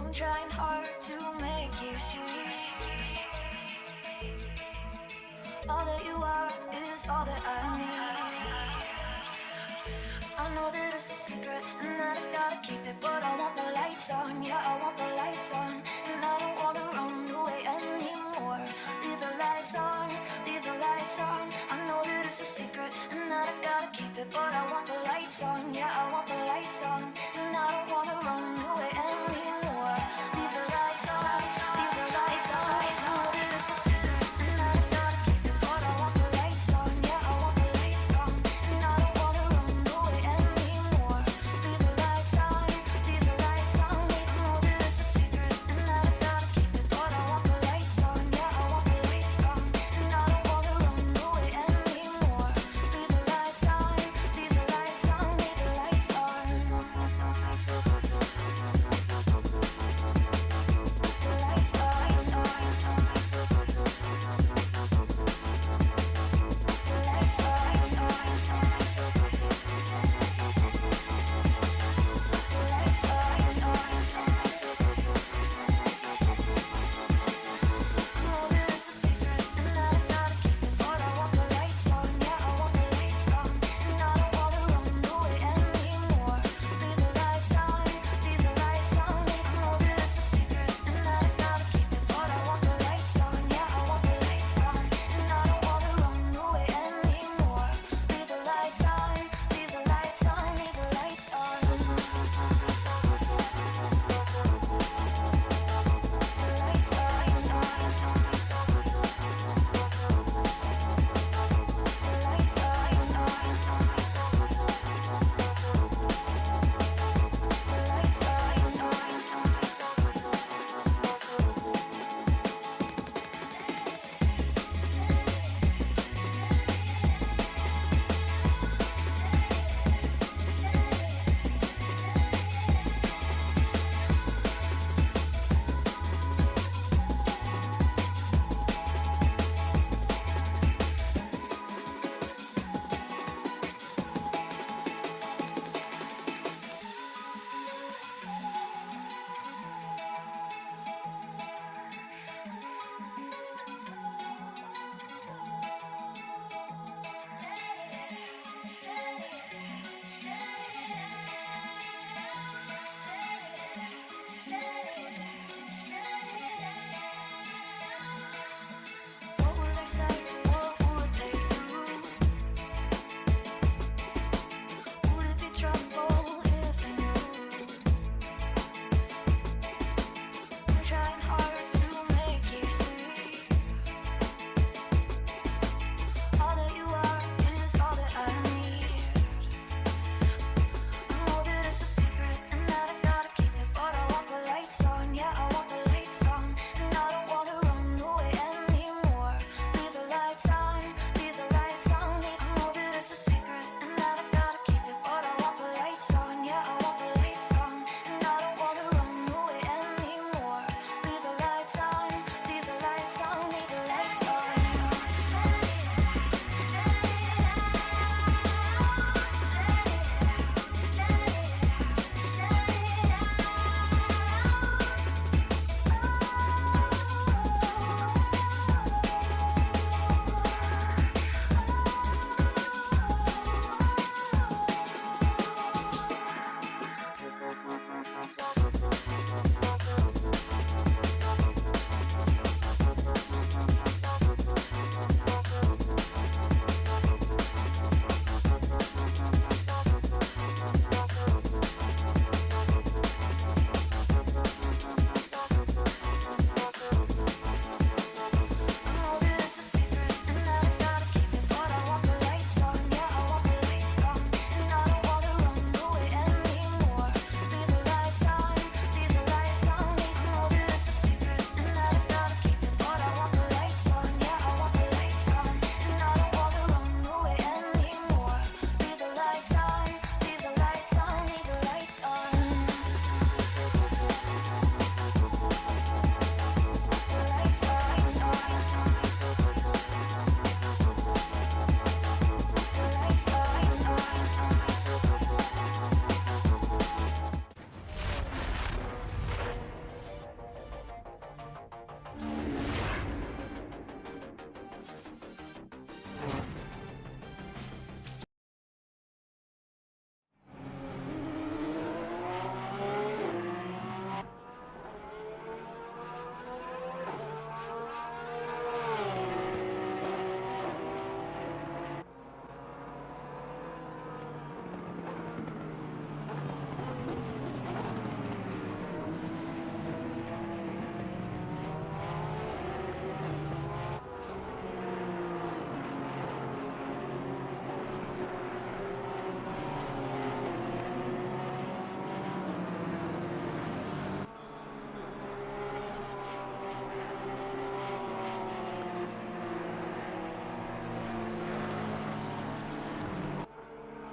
I'm trying hard to make you see. All that you are is all that I need. I know that it's a secret and that I gotta keep it, but I want the lights on, yeah, I want the lights on. And I don't wanna run away anymore. Leave the lights on, leave the lights on. I know that it's a secret and that I gotta keep it, but I want the lights on, yeah, I want the lights on. And I don't wanna run away anymore. Leave the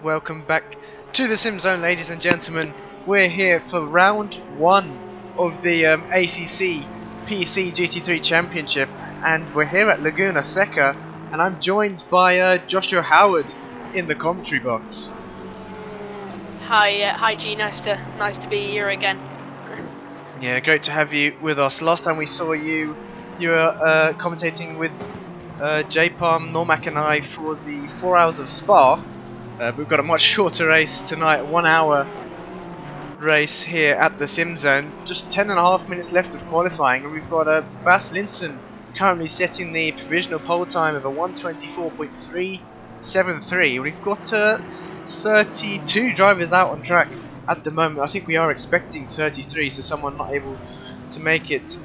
Welcome back to the SimZone, ladies and gentlemen. We're here for round 1 of the ACC PC GT3 Championship, and we're here at Laguna Seca, and I'm joined by Joshua Howard in the commentary box. Hi G, nice to be here again. Yeah, great to have you with us. Last time we saw you, you were commentating with J-Palm, Normac and I for the 4 hours of Spa. We've got a much shorter race tonight, 1 hour race here at the SimZone. Just 10.5 minutes left of qualifying, and we've got Bas Linssen currently setting the provisional pole time of a 1:24.373. We've got 32 drivers out on track at the moment. I think we are expecting 33, so someone not able to make it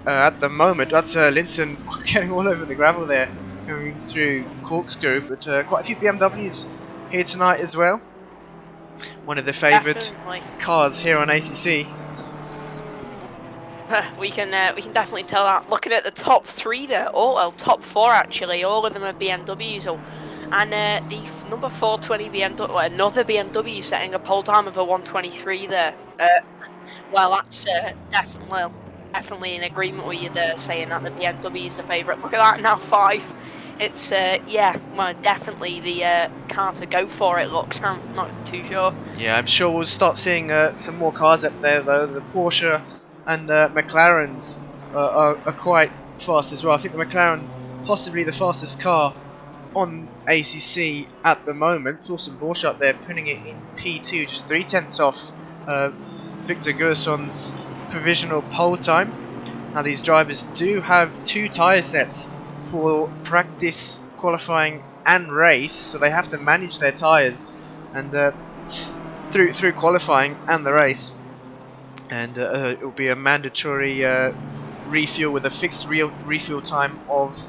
at the moment. That's Linssen getting all over the gravel there, coming through corkscrew, but quite a few BMWs here tonight as well. One of the favourite cars here on ACC. We can definitely tell that. Looking at the top 3 there, top 4 actually, all of them are BMWs. And the number 420 BMW, another BMW setting a pole time of a 1:23 there. Well, that's definitely in agreement with you there, saying that the BMW is the favourite. Look at that, now 5. It's yeah, well, definitely the car to go for. It looks. I'm not too sure. Yeah, I'm sure we'll start seeing some more cars up there though. The Porsche and McLarens are quite fast as well. I think the McLaren possibly the fastest car on ACC at the moment. T.Borchardt there putting it in P2, just 0.3 off Victor Gurson's provisional pole time. Now these drivers do have 2 tyre sets for practice, qualifying and race, so they have to manage their tyres and through qualifying and the race, and it will be a mandatory refuel with a fixed refuel time of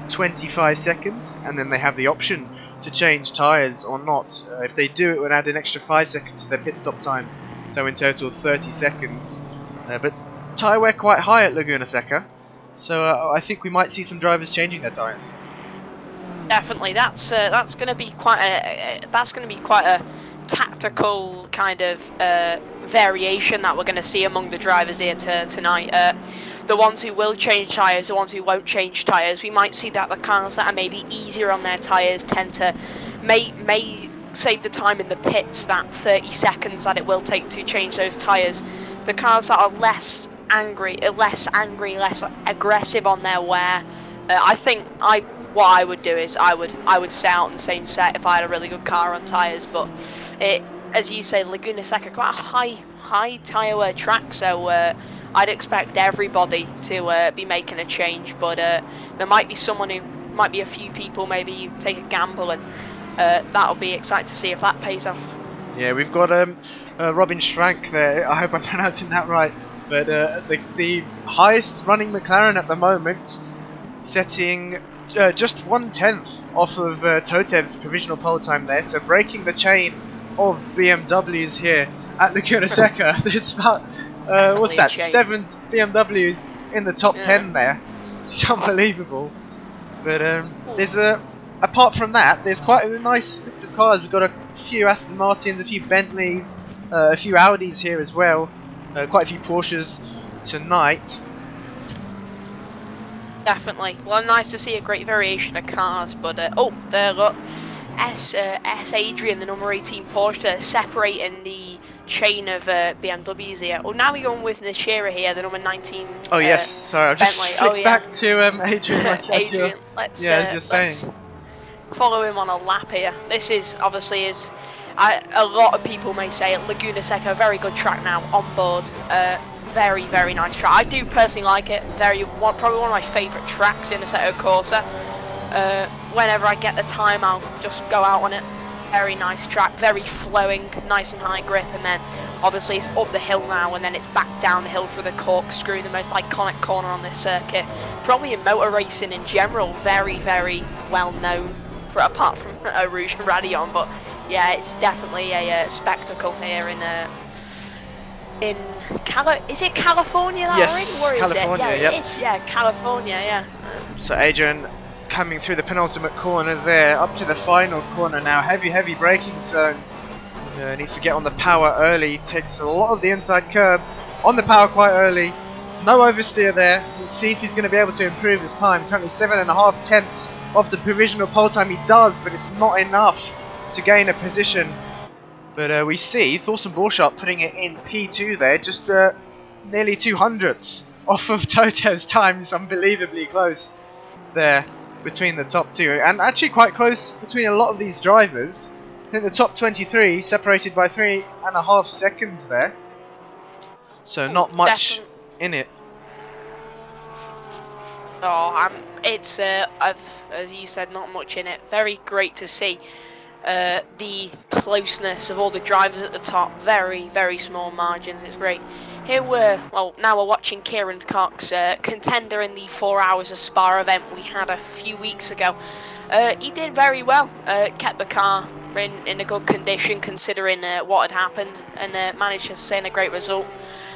25 seconds, and then they have the option to change tyres or not. If they do, it would add an extra 5 seconds to their pit stop time, so in total 30 seconds. But tyre wear quite high at Laguna Seca, so I think we might see some drivers changing their tyres. Definitely, that's going to be quite a tactical kind of variation that we're going to see among the drivers here tonight. The ones who will change tyres, the ones who won't change tyres. We might see that the cars that are maybe easier on their tyres tend to may save the time in the pits, that 30 seconds that it will take to change those tyres. The cars that are less angry, less aggressive on their wear. I think what I would do is I would stay out on the same set if I had a really good car on tyres. But as you say, Laguna Seca quite a high tyre wear track, so I'd expect everybody to be making a change. But there might be a few people maybe take a gamble, and that'll be exciting to see if that pays off. Yeah, we've got Robin Schrank there. I hope I'm pronouncing that right. But the highest running McLaren at the moment, setting just 1/10 off of Totev's provisional pole time there, so breaking the chain of BMWs here at Laguna Seca. There's about what's that, 7 BMWs in the top 10 there. It's unbelievable. But there's apart from that, there's quite a nice mix of cars. We've got a few Aston Martins, a few Bentleys, a few Audis here as well. Quite a few Porsches tonight. Definitely. Well, nice to see a great variation of cars, but oh, there, look, S Adrian, the number 18 Porsche, separating the chain of BMWs here. Oh, now we're going with Nishira here, the number 19. Oh yes, sorry, I've just flicked back to Adrian. Like Adrian, as you're saying. Let's follow him on a lap here. This is obviously a lot of people may say Laguna Seca, a very good track now on board. Very, very nice track. I do personally like it. Probably one of my favourite tracks in Assetto Corsa. Whenever I get the time, I'll just go out on it. Very nice track, very flowing, nice and high grip, and then obviously it's up the hill now, and then it's back down the hill for the corkscrew, the most iconic corner on this circuit. Probably in motor racing in general, very, very well known, apart from Rouge and Radion. But yeah, it's definitely a spectacle here in is it California? Yes, already? California. It? Yeah, yep. It is. Yeah, California. Yeah. So Adrian coming through the penultimate corner there, up to the final corner now. Heavy braking zone. Needs to get on the power early. Takes a lot of the inside curb on the power quite early. No oversteer there. Let's see if he's going to be able to improve his time. Currently 7.5 tenths off the provisional pole time. He does, but it's not enough to gain a position. But we see T.Borchardt putting it in P2 there, just nearly 200ths off of Totev's time. It's unbelievably close there between the top two, and actually quite close between a lot of these drivers. I think the top 23 separated by 3.5 seconds there, so not much in it. Oh, it's as you said, not much in it. Very great to see the closeness of all the drivers at the top. Very small margins. It's great. Here now we're watching Kieran Cox, contender in the 4 hours of Spa event we had a few weeks ago. He did very well, kept the car in a good condition considering what had happened, and managed to sustain a great result.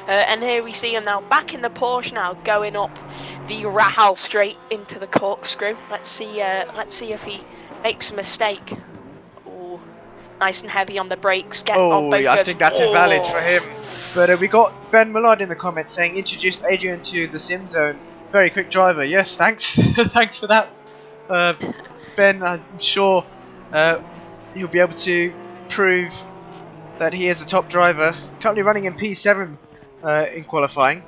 And here we see him now back in the Porsche now, going up the Rahal straight into the corkscrew. Let's see if he makes a mistake. Ooh, nice and heavy on the brakes. I think that's invalid for him. But we got Ben Millard in the comments saying, introduced Adrian to the SimZone. Very quick driver. Yes, thanks. Thanks for that. Ben, I'm sure he'll be able to prove that he is a top driver. Currently running in P7 in qualifying.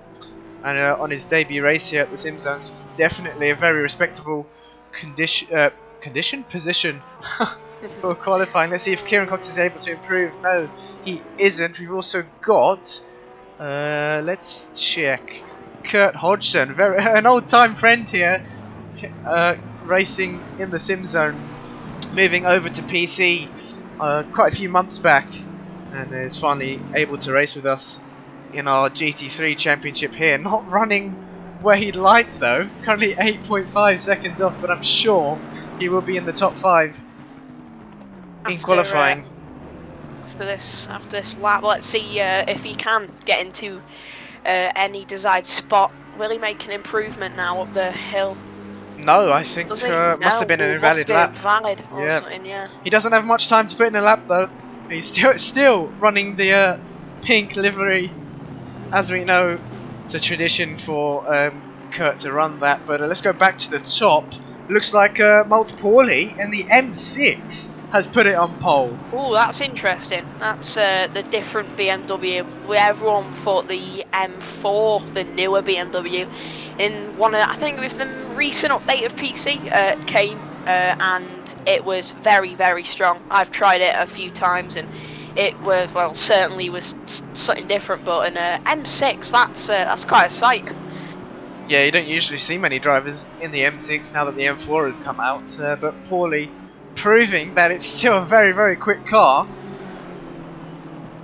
And on his debut race here at the SimZone. So it's definitely a very respectable position for qualifying. Let's see if Kieran Cox is able to improve. No, he isn't. We've also got, let's check, Kurt Hodgson, an old-time friend here, racing in the SimZone, moving over to PC quite a few months back, and is finally able to race with us in our GT3 championship here. Not running where he'd like though, currently 8.5 seconds off, but I'm sure he will be in the top 5 in qualifying. After this lap, let's see if he can get into any desired spot. Will he make an improvement now up the hill? No, I think must have been an invalid lap. Yeah. He doesn't have much time to put in a lap though. He's still running the pink livery. As we know, it's a tradition for Kurt to run that. But let's go back to the top. Looks like Pauly in the M6 has put it on pole. Oh, that's interesting. That's the different BMW. Everyone thought the M4, the newer BMW, in one of, I think it was the recent update of PC, came and it was very strong. I've tried it a few times and it was, well, certainly was something different. But an M6, that's quite a sight. Yeah, you don't usually see many drivers in the M6 now that the M4 has come out, but Pauly proving that it's still a very quick car,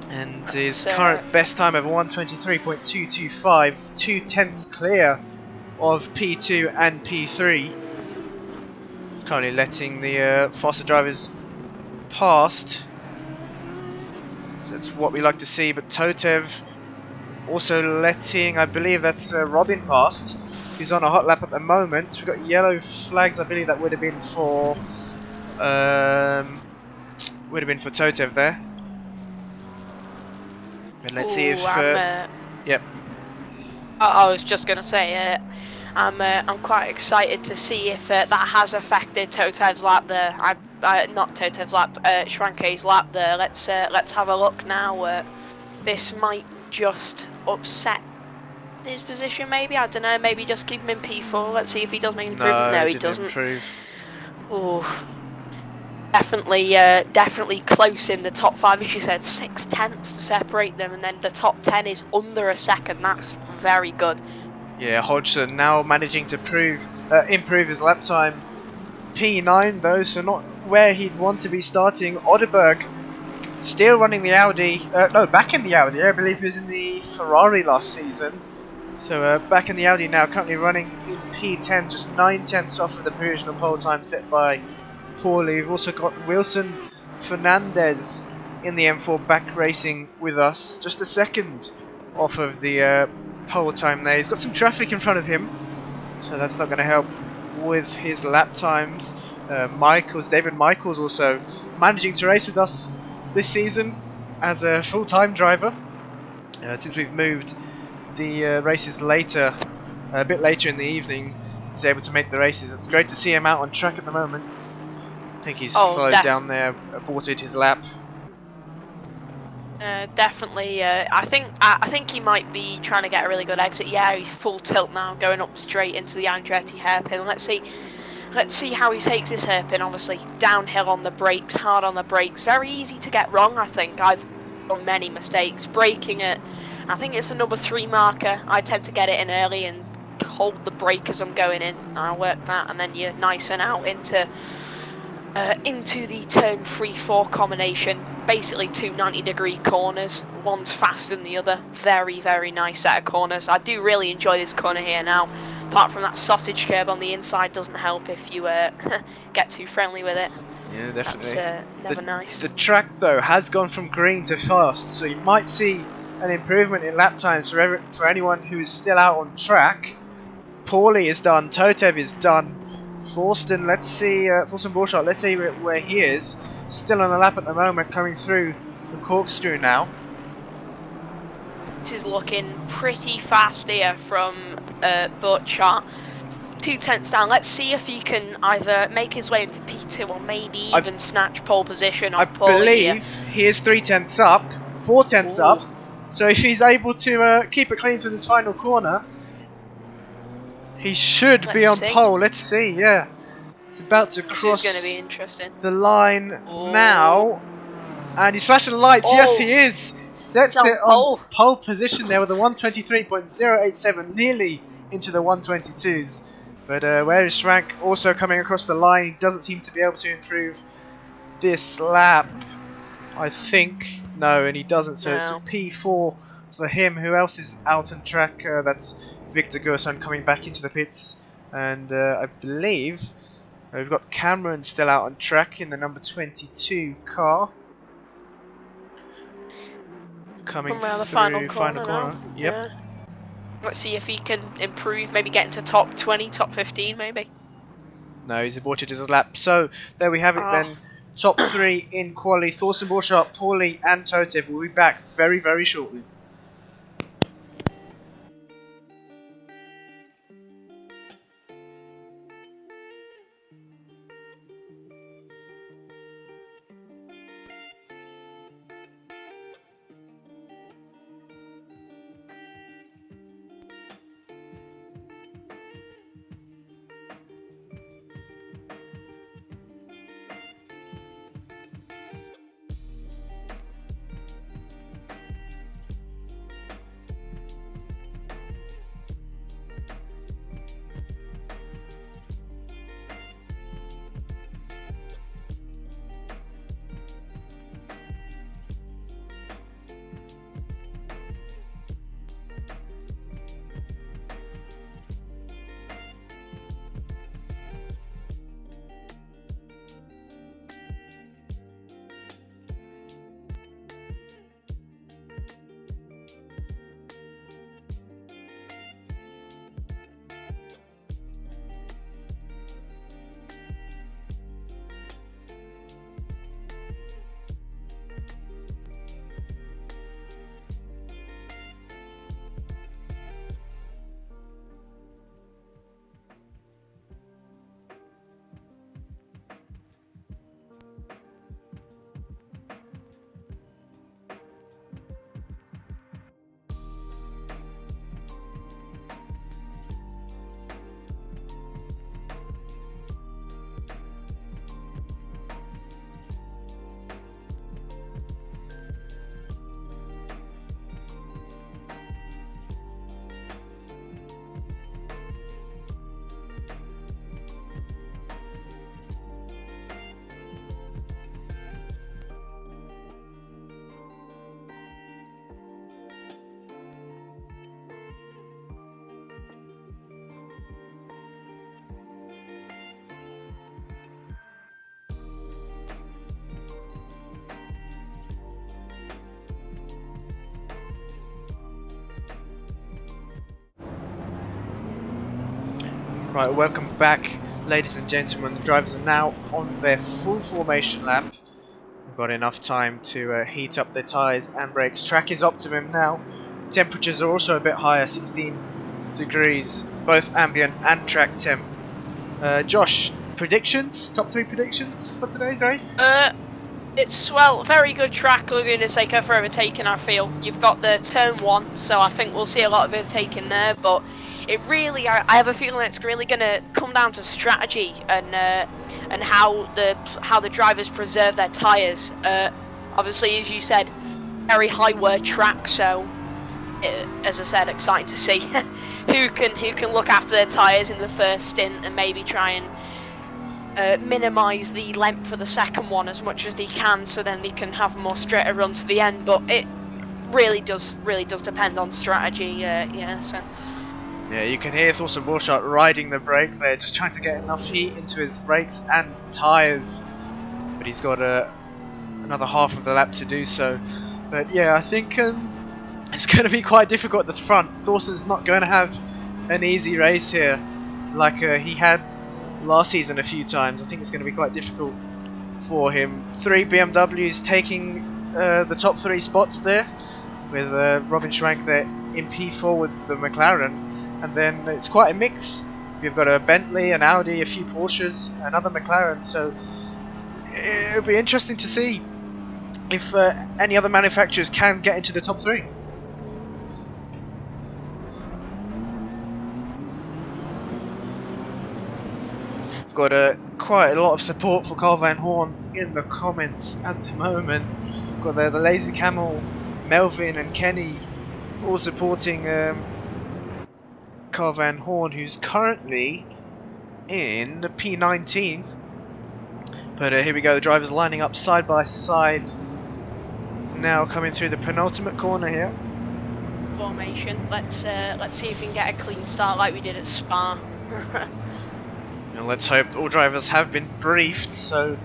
and his current best time of 1:23.225, 2 tenths clear of P2 and P3. He's currently letting the faster drivers past. So that's what we like to see, but Totev also letting, I believe that's Robin past, who's on a hot lap at the moment. We've got yellow flags, I believe that would have been for Totev there. But let's see if yep. I was just gonna say I'm quite excited to see if that has affected Totev's lap there. Not Totev's lap, Schwanke's lap there. Let's have a look now. This might just upset his position, maybe. I don't know. Maybe just keep him in P4. Let's see if he does make an improvement. No, he doesn't. Improve. Oh, definitely close in the top 5. As you said, 6 tenths to separate them, and then the top 10 is under a second. That's very good. Yeah, Hodgson now managing to improve his lap time. P9 though, so not where he'd want to be starting. Oderberg still running the Audi, back in the Audi. I believe he was in the Ferrari last season. So back in the Audi now, currently running in P10, just 9 tenths off of the provisional pole time set by Pauly. We've also got Wilson Fernandez in the M4 back racing with us, just a second off of the pole time there. He's got some traffic in front of him, so that's not going to help with his lap times. David Michaels also managing to race with us this season as a full-time driver. Since we've moved the races later, a bit later in the evening, he's able to make the races. It's great to see him out on track at the moment. I think he's slowed down there, aborted his lap. Definitely. I think he might be trying to get a really good exit. Yeah, he's full tilt now, going up straight into the Andretti hairpin. Let's see how he takes this hairpin. Obviously, downhill on the brakes, hard on the brakes. Very easy to get wrong. I think I've done many mistakes braking it. I think it's the number 3 marker. I tend to get it in early and hold the brake as I'm going in. I work that, and then you're nice and out into the turn 3-4 combination. Basically 2 90-degree corners. One's faster than the other. Very, very nice set of corners. I do really enjoy this corner here now. Apart from that sausage curb on the inside doesn't help if you get too friendly with it. Yeah, definitely. That's never nice. The track though has gone from green to fast, so you might see an improvement in lap times for anyone who is still out on track. Paulie is done. Totev is done. Forsten, let's see, Forsten-Borchardt, let's see where he is. Still on the lap at the moment, coming through the corkscrew now. This is looking pretty fast here from Borchardt. 2 tenths down. Let's see if he can either make his way into P2 or maybe even snatch pole position on Paulie. I believe he is 3 tenths up, 4 tenths up. So if he's able to keep it clean for this final corner, he should be on pole. Let's see, yeah. It's about to cross going to be interesting. The line now. And he's flashing lights. Yes, he is. Sets it on pole position there with a 123.087, nearly into the 122s. But where is Schrank also coming across the line? He doesn't seem to be able to improve this lap, I think. No, and he doesn't, so it's a P4 for him. Who else is out on track? That's Victor Gerson coming back into the pits. And I believe we've got Cameron still out on track in the number 22 car. Coming around the through final corner. Yep. Yeah. Let's see if he can improve, maybe get into top 20, top 15 maybe. No, he's aborted his lap. So there we have it then. Top 3 in quali. Forsten-Borchardt, Paulie and Totev will be back very, very shortly. Right, welcome back, ladies and gentlemen. The drivers are now on their full formation lap. We've got enough time to heat up their tyres and brakes. Track is optimum now. Temperatures are also a bit higher, 16 degrees, both ambient and track temp. Josh, predictions? Top 3 predictions for today's race? It's, well, very good track, Laguna Seca, for overtaking, I feel. You've got the turn 1, so I think we'll see a lot of overtaking there, but it really, I have a feeling it's really going to come down to strategy and how the drivers preserve their tyres. Obviously, as you said, very high word track, so as I said, exciting to see who can look after their tyres in the first stint and maybe try and minimise the length for the second one as much as they can, so then they can have a more straighter run to the end. But it really does depend on strategy. Yeah, so. Yeah, you can hear T.Borchardt riding the brake there, just trying to get enough heat into his brakes and tyres. But he's got another half of the lap to do so. But yeah, I think it's going to be quite difficult at the front. Dawson's not going to have an easy race here like he had last season a few times. I think it's going to be quite difficult for him. 3 BMWs taking the top 3 spots there, with Robin Schwank there in P4 with the McLaren. And then it's quite a mix. We've got a Bentley, an Audi, a few Porsches, another McLaren. So it'll be interesting to see if any other manufacturers can get into the top 3. We've got quite a lot of support for Carl Van Horn in the comments at the moment. We've got the Lazy Camel, Melvin and Kenny all supporting Carl Van Horn, who's currently in the P19. But here we go, the drivers lining up side by side, now coming through the penultimate corner here. Formation. Let's see if we can get a clean start like we did at Spa. And let's hope all drivers have been briefed, so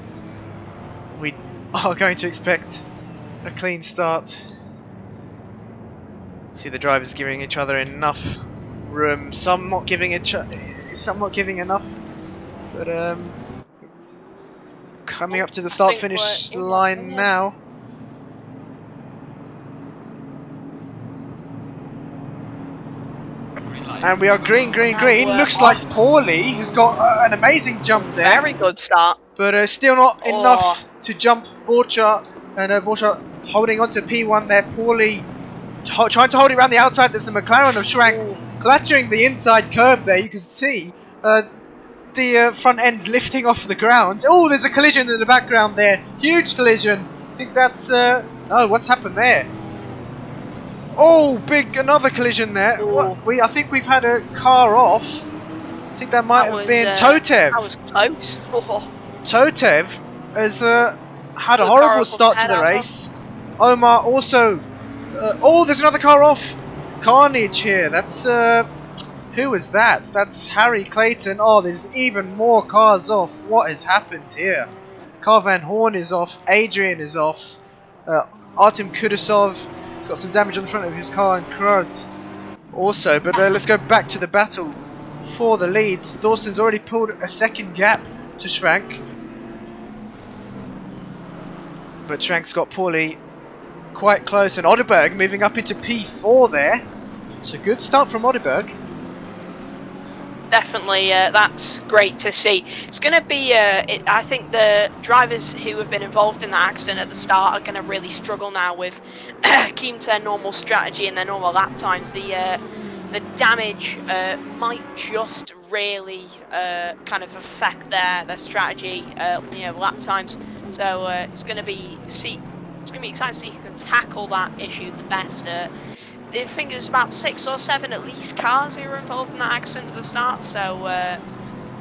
we are going to expect a clean start. See the drivers giving each other enough room, some not giving enough, but coming up to the start finish line now. And we are green. Looks like Paulie has got an amazing jump there. Very good start. But still not enough to jump Borchardt. And Borchardt holding on to P1 there. Paulie trying to hold it around the outside. There's the McLaren of Schwank clattering the inside curb there. You can see the front end lifting off the ground. Oh, there's a collision in the background there. Huge collision. I think that's... oh, what's happened there? Oh, another collision there. I think we've had a car off. I think that might have been Totev. That was close. Totev has had a horrible start to the race. Omar also... oh, there's another car off. Carnage here. That's... who was that? That's Harry Clayton. Oh, there's even more cars off. What has happened here? Carl Van Horn is off. Adrian is off. Artem Kudasov has got some damage on the front of his car, and Kras also. But let's go back to the battle for the lead. Dawson's already pulled a second gap to Schwank. But Schwank's got Paulie quite close, and Oderberg moving up into P4 there. So good start from Oderberg. Definitely, that's great to see. It's going to be, I think the drivers who have been involved in that accident at the start are going to really struggle now with keeping to their normal strategy and their normal lap times. The damage might just really kind of affect their strategy, lap times. So it's going to be exciting to see who can tackle that issue the best. I think there's about 6 or 7 at least cars who were involved in that accident at the start, so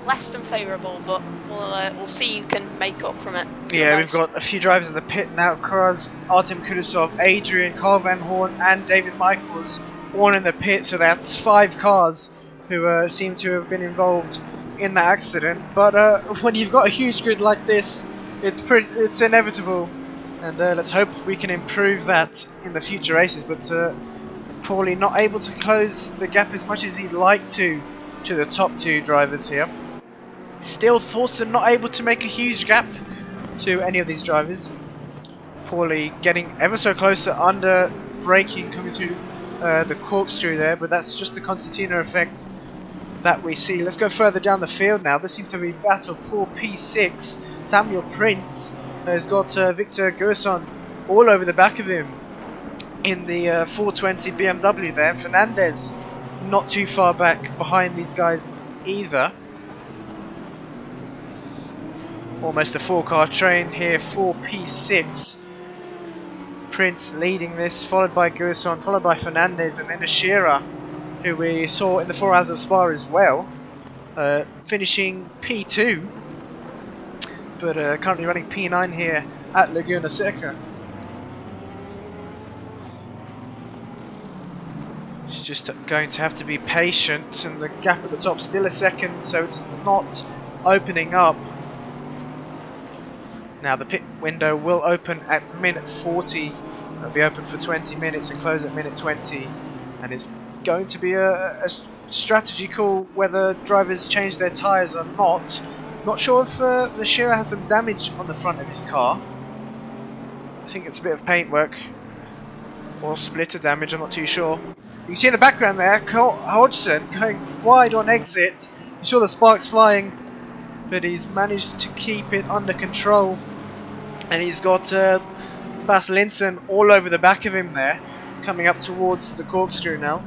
less than favourable, but we'll see who can make up from it. Yeah, we've got a few drivers in the pit now. Kras, Artem Kudasov, Adrian, Carl Van Horn and David Michaels all in the pit, so that's 5 cars who seem to have been involved in that accident. But when you've got a huge grid like this, it's inevitable, and let's hope we can improve that in the future races. But Paulie not able to close the gap as much as he'd like to. to the top two drivers here. Still Thorsten not able to make a huge gap to any of these drivers. Paulie getting ever so closer, under braking, coming through the corkscrew there, but that's just the concertina effect that we see. Let's go further down the field now. This seems to be battle for P6. Samuel Prince has got Victor Gerson all over the back of him in the 420 BMW there. Fernandez not too far back behind these guys either. Almost a 4-car train here for P6. Prince leading this, followed by Gerson, followed by Fernandez, and then Ashira, who we saw in the 4 Hours of Spa as well, finishing P2, but currently running P9 here at Laguna Seca. She's just going to have to be patient, and the gap at the top still a second, so it's not opening up. Now the pit window will open at minute 40. It'll be open for 20 minutes and close at minute 20. And it's going to be a strategy call whether drivers change their tyres or not. Not sure if the Shearer has some damage on the front of his car. I think it's a bit of paint work or splitter damage, I'm not too sure. You can see in the background there, Hodgson going wide on exit. You saw the sparks flying, but he's managed to keep it under control. And he's got Bas Linsen all over the back of him there, coming up towards the corkscrew now.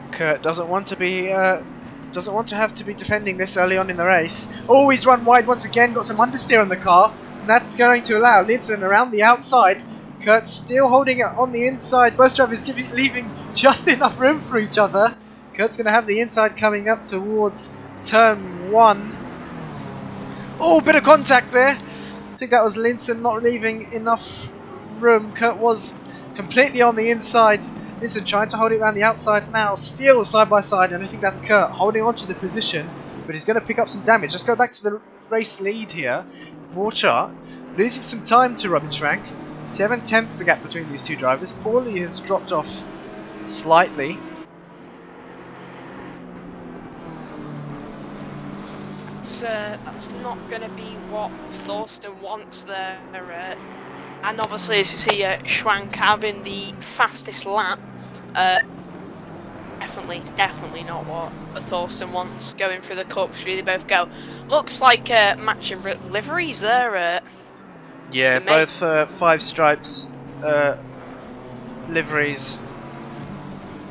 Kurt doesn't want to be have to be defending this early on in the race. Oh, he's run wide once again, got some understeer on the car, and that's going to allow Linsen around the outside. Kurt's still holding it on the inside. Both drivers leaving just enough room for each other. Kurt's going to have the inside coming up towards turn 1. Oh, bit of contact there. I think that was Linsen not leaving enough room. Kurt was completely on the inside. Linsen trying to hold it around the outside now. Still side by side, and I think that's Kurt holding on to the position, but he's going to pick up some damage. Let's go back to the race lead here. Borchardt losing some time to Robin Schrank. 7/10 the gap between these two drivers. Paulie has dropped off slightly. That's not going to be what Thorsten wants there. And obviously, as you see, Schwank having the fastest lap. Definitely not what Thorsten wants. Going through the corkscrew, they both go. Looks like matching liveries there. Yeah, both 5 stripes liveries,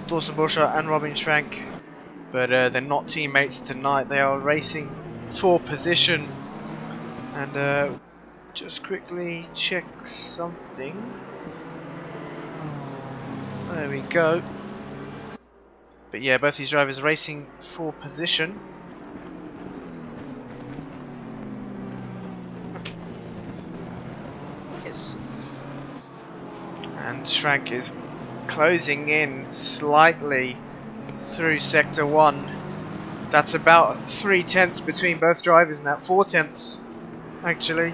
Thorsten Borchardt and Robin Schrank, but they're not teammates tonight. They are racing for position. And just quickly check something. There we go. But yeah, both these drivers racing for position. And Schrank is closing in slightly through sector 1. That's about 3/10 between both drivers now, 4/10 actually.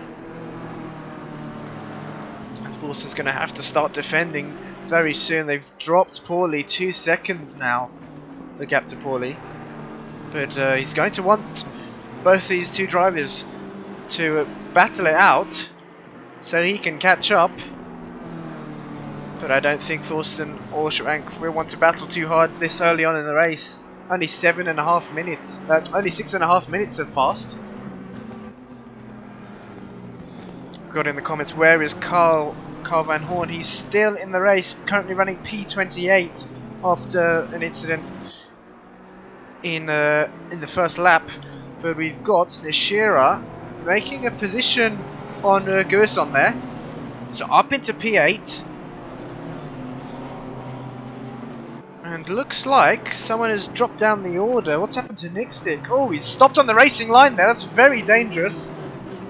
And Thorsten's going to have to start defending very soon. They've dropped Paulie 2 seconds now, the gap to Paulie. But he's going to want both these two drivers to battle it out so he can catch up. But I don't think Thorsten or Schrank will want to battle too hard this early on in the race. Only 7.5 minutes. Only 6.5 minutes have passed. Got in the comments, where is Carl Van Horn? He's still in the race, currently running P28 after an incident in the first lap. But we've got Nishira making a position on Gerson there, so up into P8. And looks like someone has dropped down the order. What's happened to Nick Stick? Oh, he's stopped on the racing line there. That's very dangerous.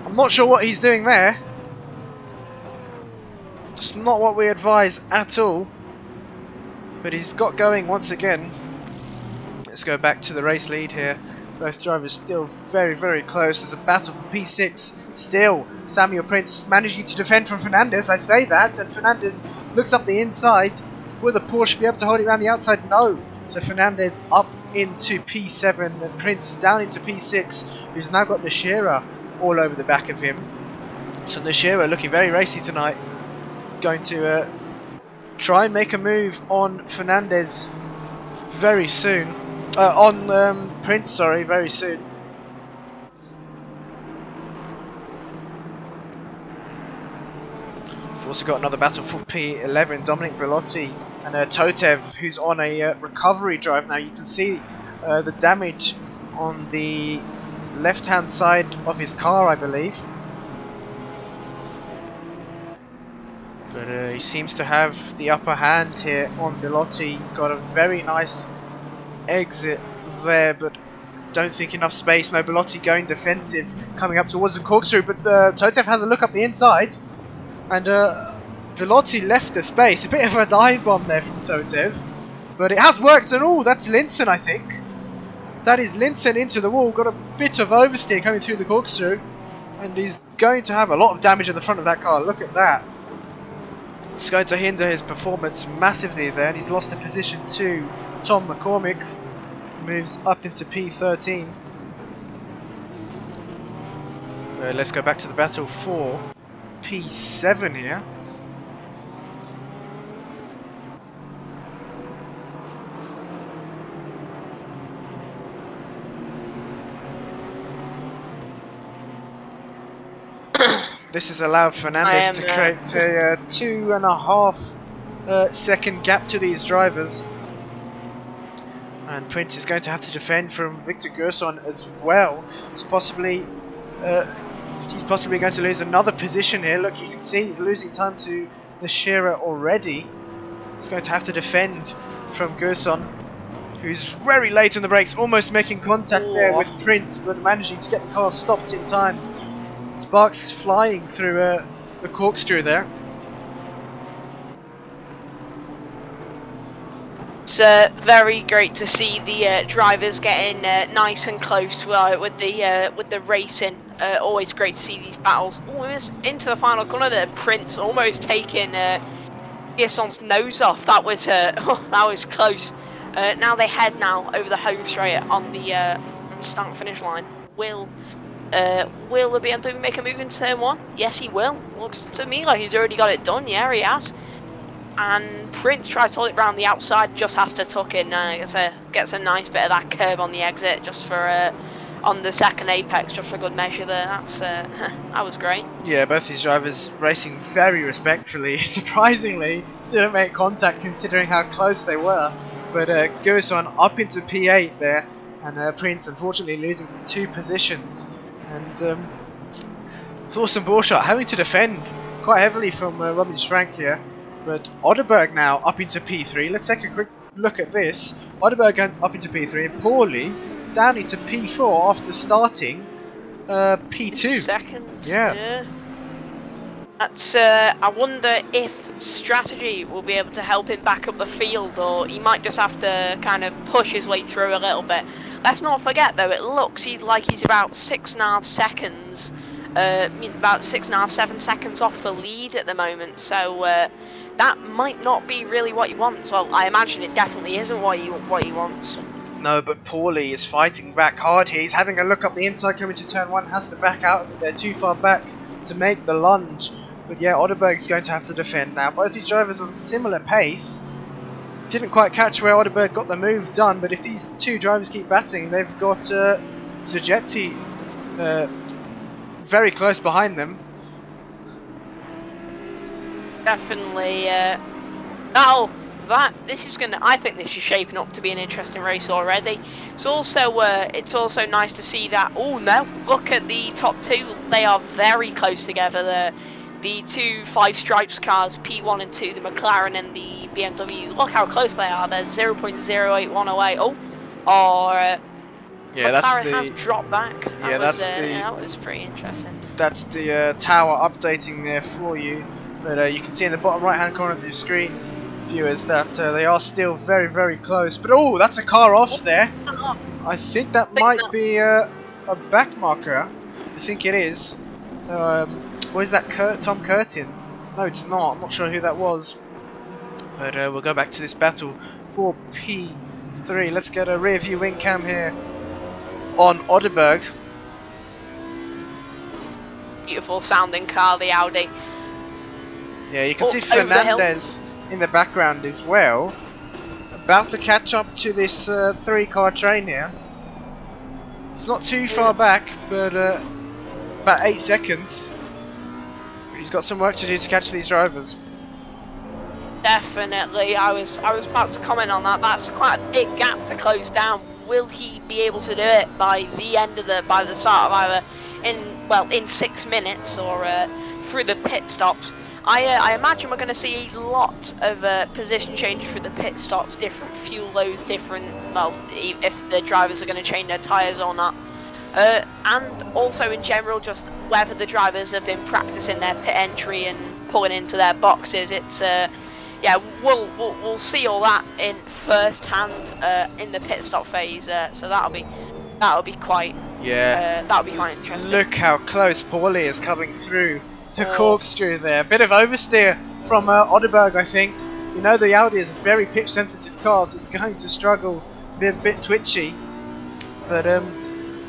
I'm not sure what he's doing there. It's not what we advise at all. But he's got going once again. Let's go back to the race lead here. Both drivers still very, very close. There's a battle for P6 still. Samuel Prince managing to defend from Fernandez. I say that, and Fernandez looks up the inside. Will the Porsche be able to hold it around the outside? No. So Fernandez up into P7 and Prince down into P6, who's now got Nishira all over the back of him. So Nishira looking very racy tonight. Going to try and make a move on Fernandez very soon. On Prince, sorry, very soon. We've also got another battle for P11, Dominic Bellotti and Totev, who's on a recovery drive now. You can see the damage on the left-hand side of his car, I believe. But he seems to have the upper hand here on Bellotti. He's got a very nice exit there, but don't think enough space. No, Bellotti going defensive, coming up towards the corkscrew, but Totev has a look up the inside, and Bellotti left the space. A bit of a dive bomb there from Totev, but it has worked, and oh, that's Linson, I think. That is Linson into the wall, got a bit of oversteer coming through the corkscrew, and he's going to have a lot of damage on the front of that car. Look at that. It's going to hinder his performance massively there, and he's lost a position to Tom McCormick. Moves up into P13. Let's go back to the battle for P7 here. This has allowed Fernandez to create a 2.5 second gap to these drivers. And Prince is going to have to defend from Victor Gerson as well. It's possibly, he's possibly going to lose another position here. Look, you can see he's losing time to Nishira already. He's going to have to defend from Gerson, who's very late on the brakes, almost making contact there with Prince, but managing to get the car stopped in time. Sparks flying through the corkscrew there. It's very great to see the drivers getting nice and close with the racing. Always great to see these battles. Almost into the final corner there. Prince almost taking Gearson's nose off. That was that was close. Now they head over the home straight on the start finish line. Will the BMW make a move in turn 1? Yes, he will. Looks to me like he's already got it done. Yeah, he has. And Prince tries to hold it round the outside, just has to tuck in. Gets a nice bit of that curve on the exit, just for on the second apex, just for good measure there. That's that was great. Yeah, both these drivers racing very respectfully. Surprisingly, didn't make contact considering how close they were. But Gerson up into P8 there, and Prince unfortunately losing 2 positions. And T.Borchardt having to defend quite heavily from Robin Schrank here. But Otterberg now up into P3. Let's take a quick look at this. Otterberg up into P3 and Pauly down into P4 after starting P2. Second. Yeah. That's. I wonder if strategy will be able to help him back up the field, or he might just have to kind of push his way through a little bit. Let's not forget though, it looks like he's about 6.5 seconds, about 6.5, 7 seconds off the lead at the moment. So that might not be really what he wants. Well, I imagine it definitely isn't what he wants. No, but Pauly is fighting back hard here. He's having a look up the inside coming to turn 1, has to back out, but they're too far back to make the lunge. But yeah, Otterberg's going to have to defend now. Both these drivers on similar pace. Didn't quite catch where Otterberg got the move done, but if these 2 drivers keep battling, they've got Zajetti very close behind them. Definitely. I think this is shaping up to be an interesting race already. It's also nice to see that. Oh no! Look at the top 2; they are very close together. The 2 5 stripes cars, P1 and 2, the McLaren and the BMW. Look how close they are. They're 0.081 away. Yeah, McLaren has dropped back. That was pretty interesting. That's the tower updating there for you. But you can see in the bottom right-hand corner of the screen, viewers, that they are still very, very close. But oh, that's a car off there. I think that might be a back marker. I think it is. Or is that Tom Curtin? No, it's not. I'm not sure who that was. But we'll go back to this battle for P3. Let's get a rear view wing cam here on Oderberg. Beautiful sounding car, the Audi. Yeah, you can see Fernandez in the background as well. About to catch up to this 3-car train here. It's not too far back, but about 8 seconds. He's got some work to do to catch these drivers. Definitely, I was about to comment on that. That's quite a big gap to close down. Will he be able to do it by the start of either in 6 minutes or through the pit stops? I imagine we're going to see a lot of position changes through the pit stops, different fuel loads, if the drivers are going to change their tyres or not. And also in general, just whether the drivers have been practicing their pit entry and pulling into their boxes. It's yeah, we'll see all that in first hand in the pit stop phase. So that'll be quite that'll be quite interesting. Look how close Paulie is coming through the corkscrew there. A bit of oversteer from Oderberg, I think. You know, the Audi is a very pitch sensitive car, so it's going to struggle, be a bit twitchy. But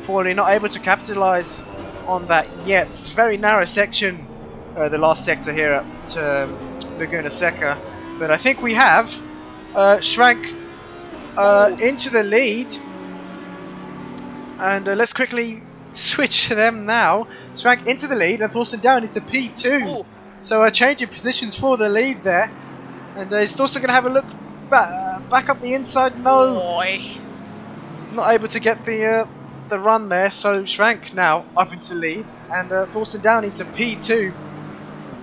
Paulie not able to capitalise on that yet. It's a very narrow section, the last sector here at Laguna Seca. But I think we have Schrank into the lead. And let's quickly switch to them now. Schrank into the lead and Thorsten down into P2. Ooh. So a change in positions for the lead there. And he's also going to have a look back up the inside. No, boy. He's not able to get the run there. So Schrank now up into lead and Thorsten down into P2.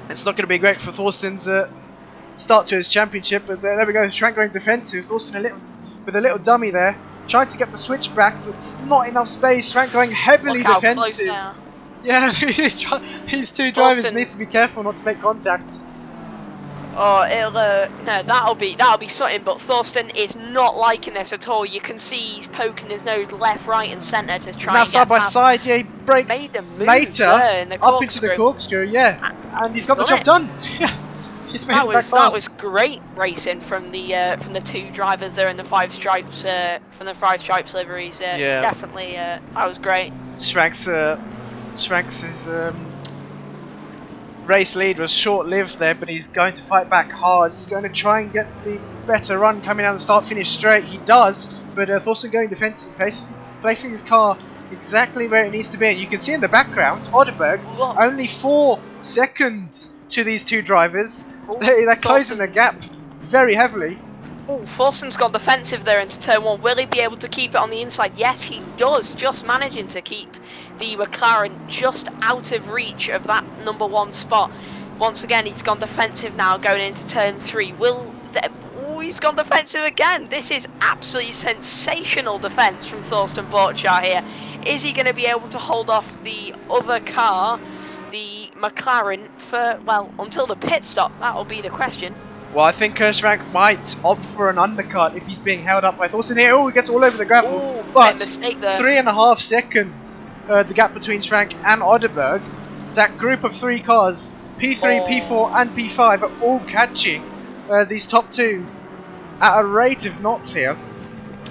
It's not going to be great for Thorsten's start to his championship, but there we go. Schrank going defensive. Thorsten with a little dummy there. Trying to get the switch back, but it's not enough space. Schrank going heavily defensive. Yeah, these two drivers need to be careful not to make contact. Oh, it'll no, that'll be something. But Thorsten is not liking this at all. You can see he's poking his nose left, right, and centre to try. Now and side by side, yeah, he breaks later up into the corkscrew, yeah, and he's got the job done. Yeah. That was great racing from the two drivers there in the five stripes liveries. Yeah, definitely that was great. Schrank's race lead was short-lived there, but he's going to fight back hard. He's going to try and get the better run coming out of the start-finish straight. He does, but Thorsten going defensive, placing his car exactly where it needs to be. And you can see in the background, Oderberg only 4 seconds to these two drivers. They're closing the gap very heavily. Oh, Thorsten's got defensive there into turn 1. Will he be able to keep it on the inside? Yes, he does. Just managing to keep the McLaren just out of reach of that #1 spot. Once again, he's gone defensive now going into turn 3. He's gone defensive again. This is absolutely sensational defence from T.Borchardt here. Is he going to be able to hold off the other car, the McLaren, for, well, until the pit stop? That'll be the question. Well, I think Schrank might opt for an undercut if he's being held up by Thorsten here. Oh, he gets all over the gravel. But 3.5 seconds, the gap between Schrank and Oderberg. That group of 3 cars, P3, P4 and P5, are all catching these top 2 at a rate of knots here.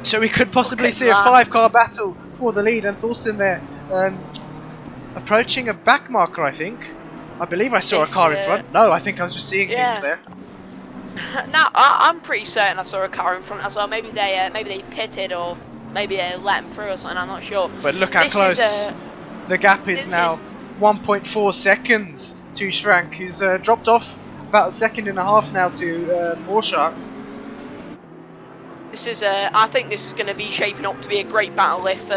So we could possibly see a 5-car battle for the lead, and Thorsten there approaching a back marker, I think. I believe I saw a car in front. No, I think I was just seeing things there. Now I'm pretty certain I saw a car in front as well. Maybe they pitted, or maybe they let him through or something. I'm not sure. But look how close the gap is now. 1.4 seconds to Schrank, who's dropped off about 1.5 seconds now to Borchardt. This is I think this is going to be shaping up to be a great battle. If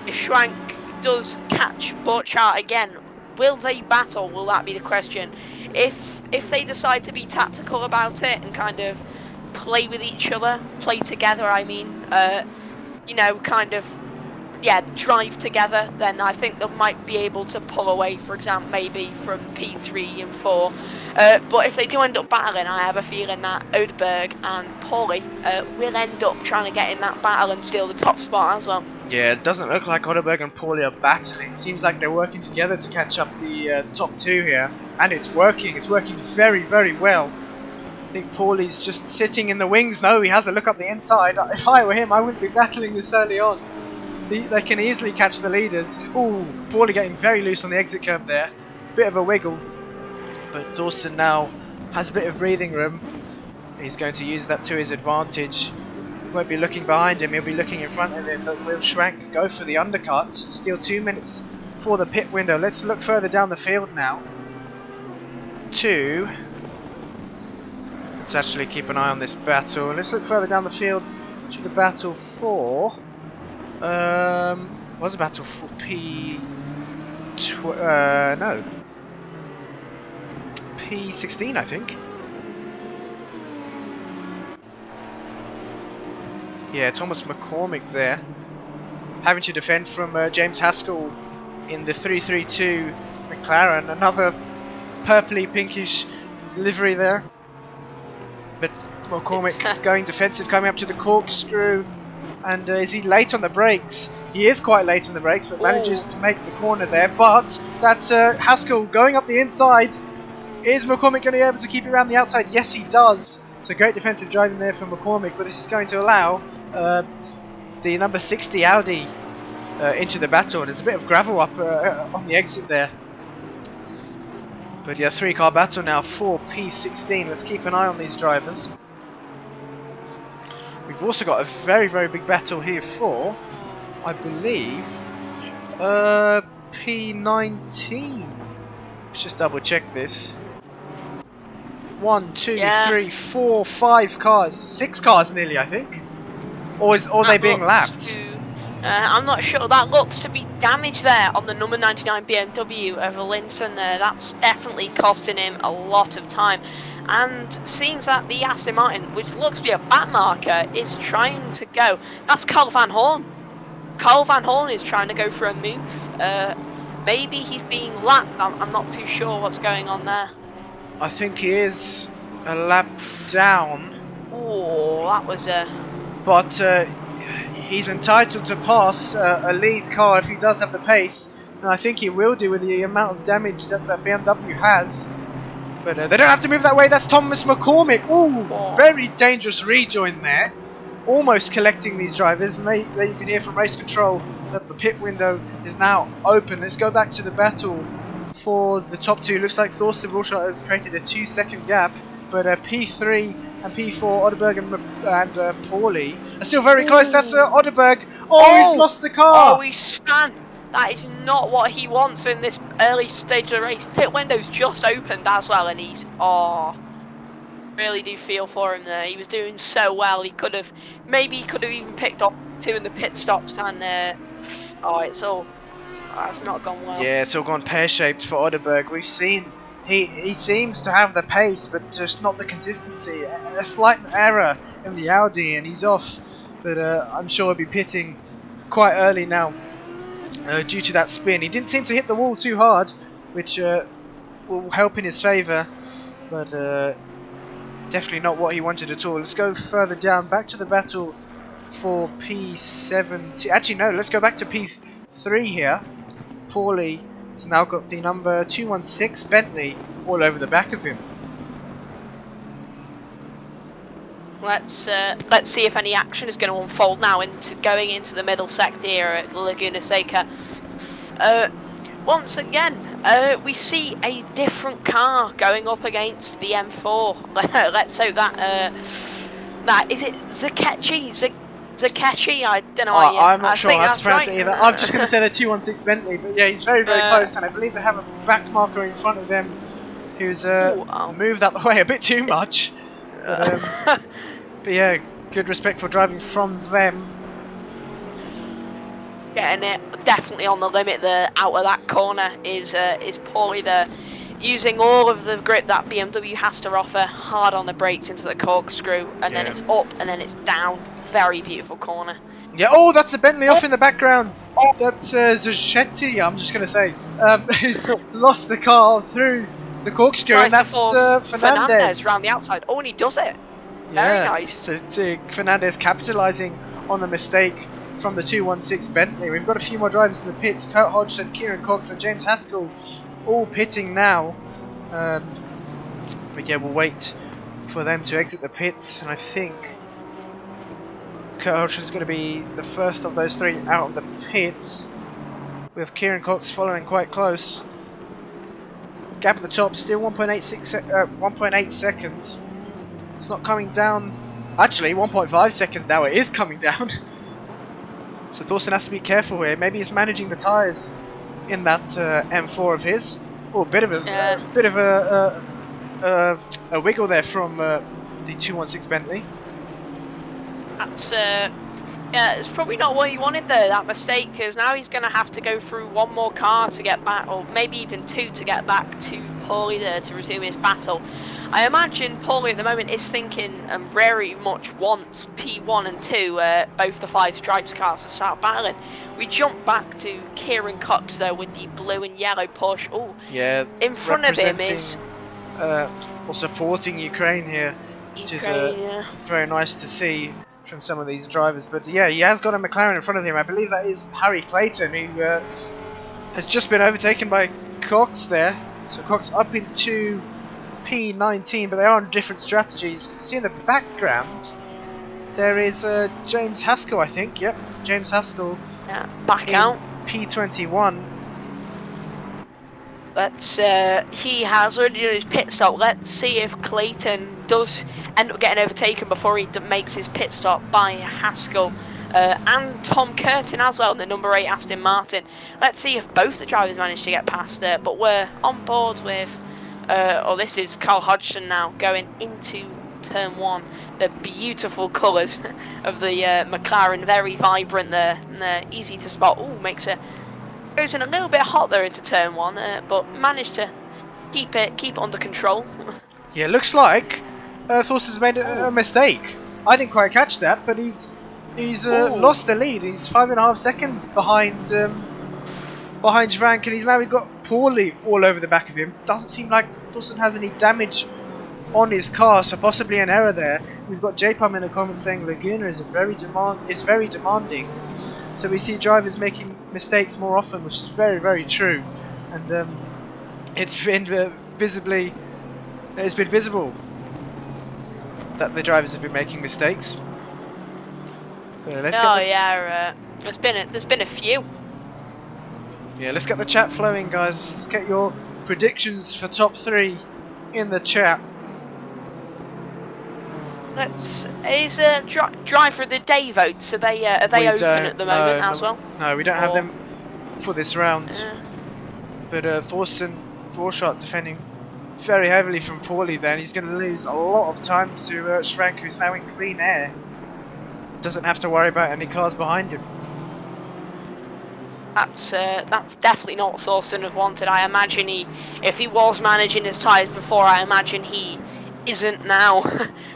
Schrank does catch Borchardt again, will they battle? Will that be the question? If they decide to be tactical about it and kind of play with each other, play together, I mean, you know, kind of, yeah, drive together, then I think they might be able to pull away, for example, maybe from P3 and 4. But if they do end up battling, I have a feeling that Odeberg and Paulie will end up trying to get in that battle and steal the top spot as well. Yeah, it doesn't look like Odeberg and Paulie are battling. It seems like they're working together to catch up the top two here. And it's working. It's working very, very well. I think Paulie's just sitting in the wings. No, he has a look up the inside. If I were him, I wouldn't be battling this early on. They can easily catch the leaders. Ooh, Paulie getting very loose on the exit curve there. Bit of a wiggle. But Thorsten now has a bit of breathing room. He's going to use that to his advantage. He won't be looking behind him, he'll be looking in front of him. But will Schwank go for the undercut? Still 2 minutes for the pit window. Let's look further down the field now. Let's actually keep an eye on this battle. Let's look further down the field to the battle for... was a battle for P16, I think. Yeah, Thomas McCormick there, having to defend from James Haskell in the 332 McLaren. Another purpley pinkish livery there. But McCormick going defensive, coming up to the corkscrew. And is he late on the brakes? He is quite late on the brakes, but manages to make the corner there. But that's Haskell going up the inside. Is McCormick going to be able to keep it around the outside? Yes, he does. So great defensive driving there from McCormick, but this is going to allow the number 60 Audi into the battle. There's a bit of gravel up on the exit there. But yeah, 3-car battle now for P16. Let's keep an eye on these drivers. We've also got a very, very big battle here for, I believe, P19. Let's just double check this. 1, 2, 3, 4, 5 cars. 6 cars nearly, I think. Or are they being lapped? I'm not sure. That looks to be damage there on the number 99 BMW of Linson there. That's definitely costing him a lot of time. And seems that the Aston Martin, which looks to be a back marker, is trying to go. That's Carl Van Horn. Carl Van Horn is trying to go for a move. Maybe he's being lapped. I'm not too sure what's going on there. I think he is a lap down. Oh, that was a... But he's entitled to pass a lead car if he does have the pace. And I think he will do with the amount of damage that BMW has. But they don't have to move that way. That's Thomas McCormick. Ooh, very dangerous rejoin there. Almost collecting these drivers. And you can hear from race control that the pit window is now open. Let's go back to the battle for the top two. Looks like T.Borchardt has created a 2-second gap. But P3 and P4, Odeberg and Paulie are still very close. That's Odeberg. Oh, he's lost the car. Oh, he spun. That is not what he wants in this early stage of the race. Pit window's just opened as well, and he's... Oh, really do feel for him there. He was doing so well. He could have... Maybe he could have even picked up 2 in the pit stops, and... oh, it's all... That's not gone well. Yeah, it's all gone pear-shaped for Odeberg. We've seen... He seems to have the pace, but just not the consistency. A slight error in the Audi, and he's off. But I'm sure he'll be pitting quite early now. Due to that spin. He didn't seem to hit the wall too hard, which will help in his favour, but definitely not what he wanted at all. Let's go further down, back to the battle for P7. Actually, no, let's go back to P3 here. Paulie has now got the number 216 Bentley all over the back of him. Let's see if any action is going to unfold now going into the middle sector here at Laguna Seca. Once again, we see a different car going up against the M4. Let's hope that is it Zakechi? Zakechi? I don't know. I'm not sure how to pronounce it either. I'm just going to say the 216 Bentley, but yeah, he's very, very close, and I believe they have a back marker in front of them who's moved out the way a bit too much. But yeah, good respect for driving from them. Getting it definitely on the limit there, out of that corner is Paulie there, using all of the grip that BMW has to offer, hard on the brakes into the corkscrew, and then it's up and then it's down. Very beautiful corner. Yeah, oh, that's the Bentley off in the background. That's Zachetti, I'm just going to say, who's lost the car through the corkscrew, Tries and that's to force Fernandez. around the outside. Oh, and he does it. Very nice. So Fernandez capitalising on the mistake from the 216 Bentley. We've got a few more drivers in the pits. Kurt Hodgson, Kieran Cox and James Haskell all pitting now. But yeah, we'll wait for them to exit the pits, and I think Kurt Hodgson's going to be the first of those three out of the pits, with Kieran Cox following quite close. Gap at the top, still 1.8 seconds. It's not coming down. Actually, 1.5 seconds now. It is coming down. So Thorsten has to be careful here. Maybe he's managing the tyres in that M4 of his. Oh, a bit of a wiggle there from the 216 Bentley. That's yeah, it's probably not what he wanted there, that mistake, because now he's going to have to go through one more car to get back, or maybe even two to get back to Paulie there to resume his battle. I imagine Paulie at the moment is thinking and very much wants P1 and 2, both the Five Stripes cars, to start battling. We jump back to Kieran Cox though with the blue and yellow Porsche. Oh, yeah, in front of him is or supporting Ukraine here, which is very nice to see from some of these drivers. But yeah, he has got a McLaren in front of him. I believe that is Harry Clayton, who has just been overtaken by Cox there. So Cox up into P19, but they are on different strategies. See in the background there is James Haskell, I think. Yep, James Haskell. Yeah, back out. P21. Let's he has already done his pit stop. Let's see if Clayton does end up getting overtaken before he makes his pit stop by Haskell and Tom Curtin as well in the number 8 Aston Martin. Let's see if both the drivers manage to get past there, but we're on board with this is Carl Hodgson now going into turn 1. The beautiful colours of the McLaren, very vibrant there, and they're easy to spot. Oh, goes in a little bit hot there into turn 1, but managed to keep it under control. Yeah, looks like Thorsten's made a mistake. I didn't quite catch that, but he's lost the lead. He's 5.5 seconds behind Frank, and we've got Paulie all over the back of him. Doesn't seem like Thorsten has any damage on his car, so possibly an error there. We've got J-Pum in the comments saying Laguna is very demanding. So we see drivers making mistakes more often, which is very, very true. And it's been visible that the drivers have been making mistakes. There's been a few. Yeah, let's get the chat flowing, guys. Let's get your predictions for top 3 in the chat. Is drive for the day votes? Are they open at the moment as well? No, we don't have them for this round. But Thorsten Borchardt defending very heavily from Paulie there, and he's going to lose a lot of time to Schrank, who's now in clean air. Doesn't have to worry about any cars behind him. That's definitely not what Thorsten have wanted. I imagine if he was managing his tyres before, I imagine he isn't now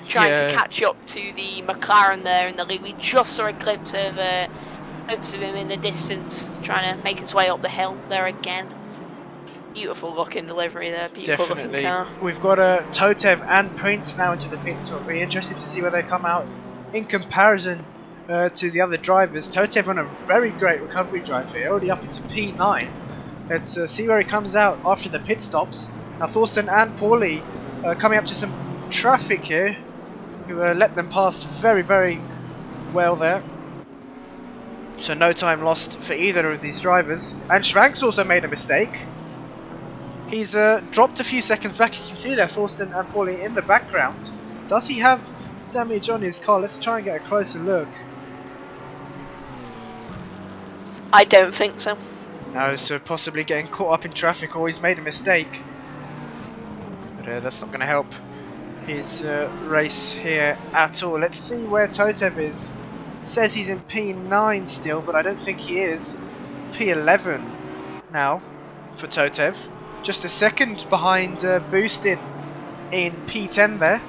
trying to catch up to the McLaren there in the lead. We just saw a glimpse of him in the distance trying to make his way up the hill there again. Beautiful looking delivery there, beautiful looking car. We've got Totev and Prince now into the pits, so it'll be interesting to see where they come out in comparison to the other drivers. Totev on a very great recovery drive here, already up into P9. Let's see where he comes out after the pit stops. Now Thorsten and Paulie coming up to some traffic here, who let them pass very, very well there. So no time lost for either of these drivers. And Schrank's also made a mistake. He's dropped a few seconds back. You can see there Thorsten and Paulie in the background. Does he have damage on his car? Let's try and get a closer look. I don't think so. No, so possibly getting caught up in traffic, or he's made a mistake. But that's not going to help his race here at all. Let's see where Totev is. Says he's in P9 still, but I don't think he is. P11 now for Totev. Just a second behind Boosted in P10 there.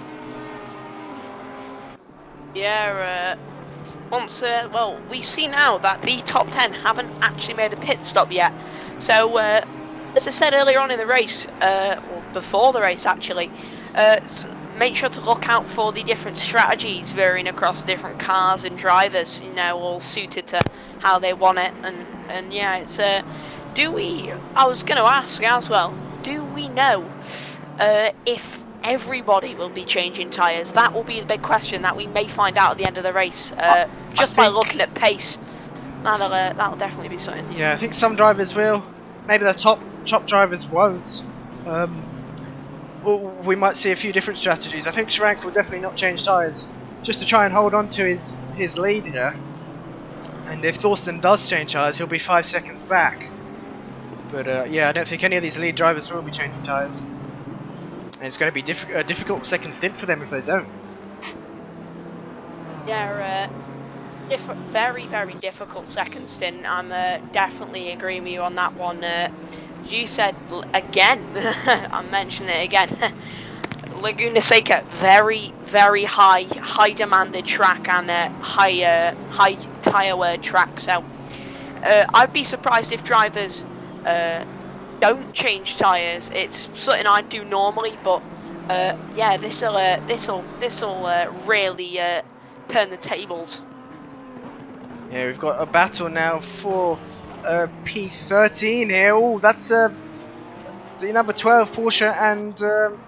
Yeah, well, we see now that the top 10 haven't actually made a pit stop yet. So, as I said earlier on in the race, or before the race actually. Make sure to look out for the different strategies varying across different cars and drivers, you know, all suited to how they want it. And yeah, it's I was going to ask as well, do we know if everybody will be changing tyres? That will be the big question that we may find out at the end of the race, just by looking at pace. That'll definitely be something. Yeah, I think some drivers will. Maybe the top drivers won't. Or we might see a few different strategies. I think Schrank will definitely not change tyres, just to try and hold on to his lead here. And if Thorsten does change tyres, he'll be 5 seconds back. But yeah, I don't think any of these lead drivers will be changing tyres. And it's going to be a difficult second stint for them if they don't. Yeah, very, very difficult second stint. I'm definitely agreeing with you on that one. You said again, I'm mentioning it again. Laguna Seca, very, very high demanded track and high tyre wear track. So I'd be surprised if drivers don't change tyres. It's something I do normally, but yeah, this'll really turn the tables. Yeah, we've got a battle now for P13 here. Oh, that's the number 12 Porsche and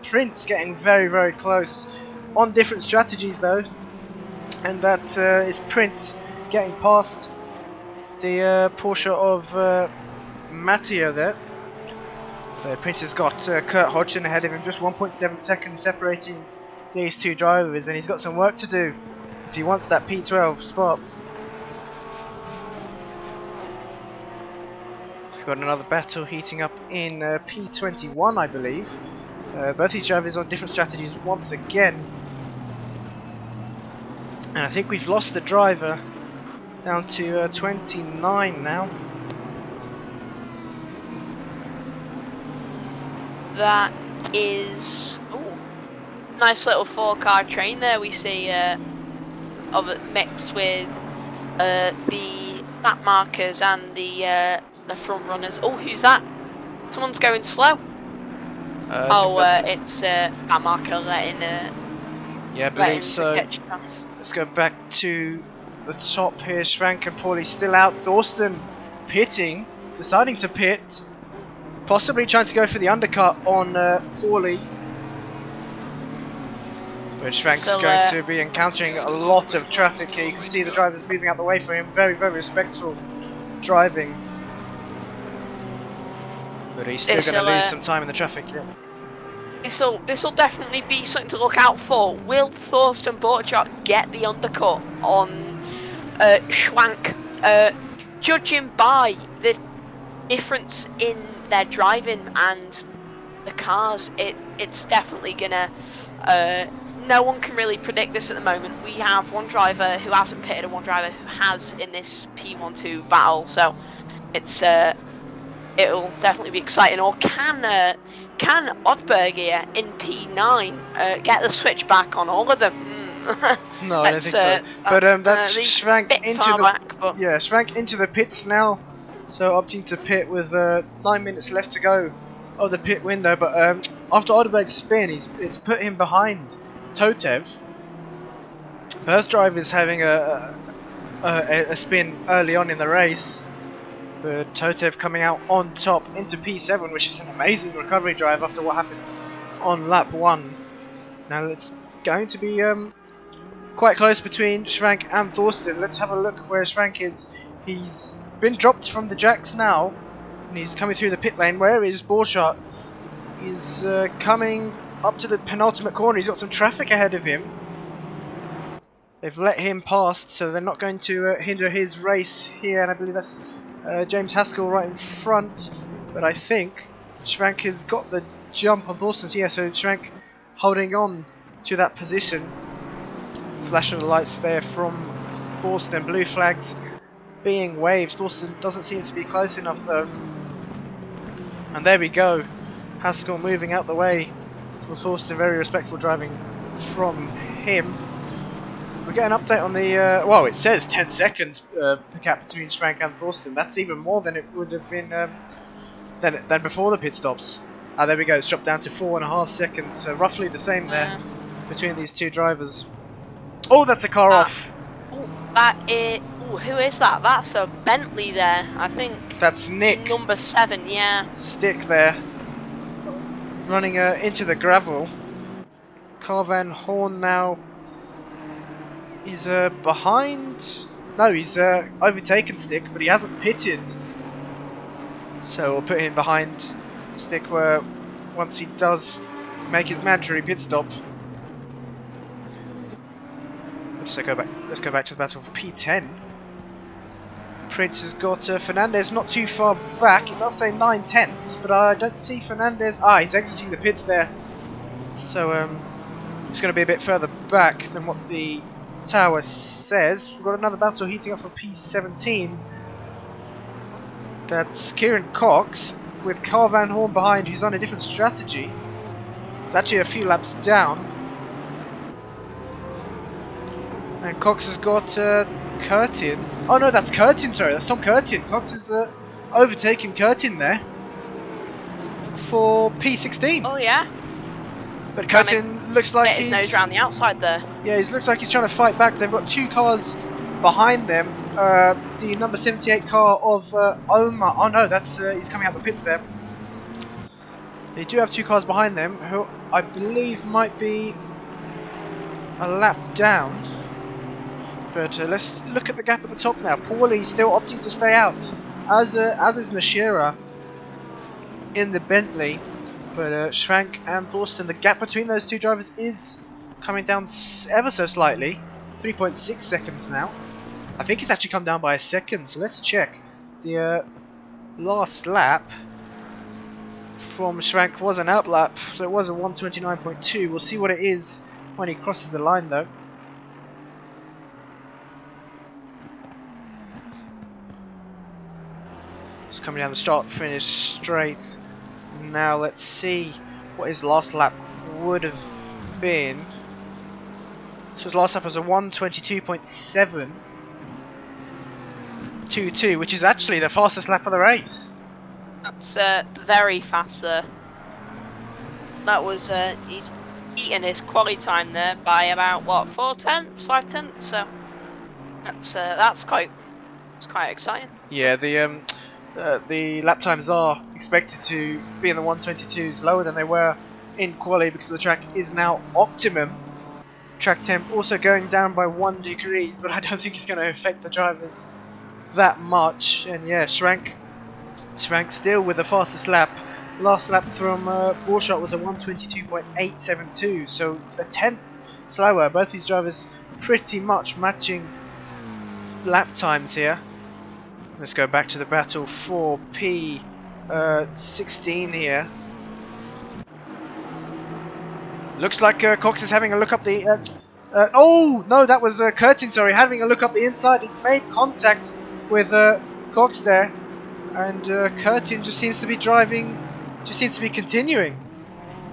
Prince getting very, very close on different strategies though, and that is Prince getting past the Porsche of Matteo there. Prince has got Kurt Hodgson ahead of him, just 1.7 seconds separating these two drivers, and he's got some work to do if he wants that P12 spot. We've got another battle heating up in P21, I believe. Both these drivers on different strategies once again. And I think we've lost the driver down to 29 now. That is nice little 4-car train there we see of it mixed with the lap markers and the front runners. Oh, who's that? Someone's going slow. It's lap marker letting yeah, I believe so. Let's go back to the top here. Schrank and Paulie still out. Thorsten pitting, deciding to pit, possibly trying to go for the undercut on Paulie. But Schrank's going to be encountering a lot of traffic here. You can see the drivers moving out the way for him. Very, very respectful driving. But he's still going to lose some time in the traffic. Yeah. This'll definitely be something to look out for. Will Thorsten Borchardt get the undercut on Schwank? Judging by the difference in their driving and the cars, it's definitely gonna. No one can really predict this at the moment. We have one driver who hasn't pitted and one driver who has in this P12 battle, so it's it'll definitely be exciting. Or can Oddberg here in P9 get the switch back on all of them? No, I don't think so. But that's Schrank into the Schrank into the pits now. So opting to pit with 9 minutes left to go of the pit window. But after Oddberg's spin, it's put him behind Totev. Both drivers having a spin early on in the race. But Totev coming out on top into P7, which is an amazing recovery drive after what happened on lap 1. Now it's going to be quite close between Schrank and Thorsten. Let's have a look where Schrank is. He's been dropped from the jacks now, and he's coming through the pit lane. Where is Borchardt? He's coming up to the penultimate corner. He's got some traffic ahead of him. They've let him past, so they're not going to hinder his race here, and I believe that's James Haskell right in front. But I think Schrank has got the jump on Thorsten. Yeah, so Schrank holding on to that position. Flashing the lights there from Thorsten. Blue flags being waved. Thorsten doesn't seem to be close enough though. And there we go. Haskell moving out the way for Thorsten. Very respectful driving from him. We get an update on the, well, it says 10 seconds the gap between Schrank and Thorsten. That's even more than it would have been than before the pit stops. Ah, there we go. It's dropped down to 4.5 seconds. So roughly the same there between these two drivers. Oh, that's a car off. Oh, that is. Oh, who is that? That's a Bentley there, I think. That's Nick. Number 7, yeah. Stick there. Running into the gravel. Carl Van Horn now. He's behind. No, he's overtaken Stick, but he hasn't pitted. So we'll put him behind Stick where once he does make his mandatory pit stop. Let's go back to the battle for P10. Prince has got Fernandez not too far back. It does say 9/10, but I don't see Fernandez. Ah, he's exiting the pits there. So it's going to be a bit further back than what the tower says. We've got another battle heating up for P17. That's Kieran Cox with Carl Van Horn behind, who's on a different strategy. It's actually a few laps down. And Cox has got Curtin. Oh no, that's Curtin, sorry, that's Tom Curtin. Cox has overtaken Curtin there for P16. Oh yeah. But Curtin looks like he's nose around the outside there. Yeah, he looks like he's trying to fight back. They've got two cars behind them. The number 78 car of Omar. Oh no, that's he's coming out the pits there. They do have two cars behind them, who I believe might be a lap down. But let's look at the gap at the top now. Paulie still opting to stay out, as is Nashira in the Bentley. But Schrank and Thorsten, the gap between those two drivers is coming down ever so slightly. 3.6 seconds now. I think it's actually come down by a second, so let's check. The last lap from Schrank was an outlap, so it was a 1:29.2. We'll see what it is when he crosses the line though. Just coming down the start finish straight. Now let's see what his last lap would have been. So his last lap was a 1:22.722, which is actually the fastest lap of the race. That's very fast there. That was he's beaten his quali time there by about what, 4/10, 5/10. So that's quite exciting. Yeah, the lap times are expected to be in the 1:22s, lower than they were in quali because the track is now optimum. Track temp also going down by 1 degree, but I don't think it's going to affect the drivers that much. And yeah, Schrank still with the fastest lap. Last lap from Borchardt was a 1:22.872, so a 10th slower. Both these drivers pretty much matching lap times here. Let's go back to the battle for P16 here. Looks like Cox is having a look up the... oh, no, that was Curtin, sorry, having a look up the inside. He's made contact with Cox there. And Curtin just seems to be driving, just seems to be continuing.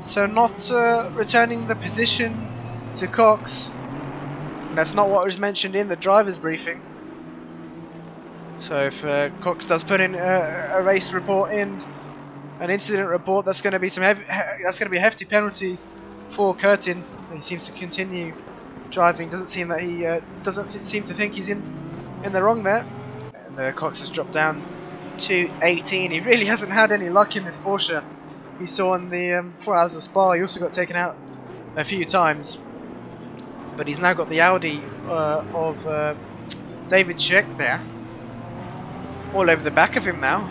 So not returning the position to Cox. And that's not what was mentioned in the driver's briefing. So if Cox does put in a race report in, an incident report, that's going to be that's going to be a hefty penalty for Curtin. He seems to continue driving. Doesn't seem that he doesn't seem to think he's in the wrong there. And Cox has dropped down to 18. He really hasn't had any luck in this Porsche. We saw in the 4 hours of Spa. He also got taken out a few times, but he's now got the Audi of David Scheck there. All over the back of him now.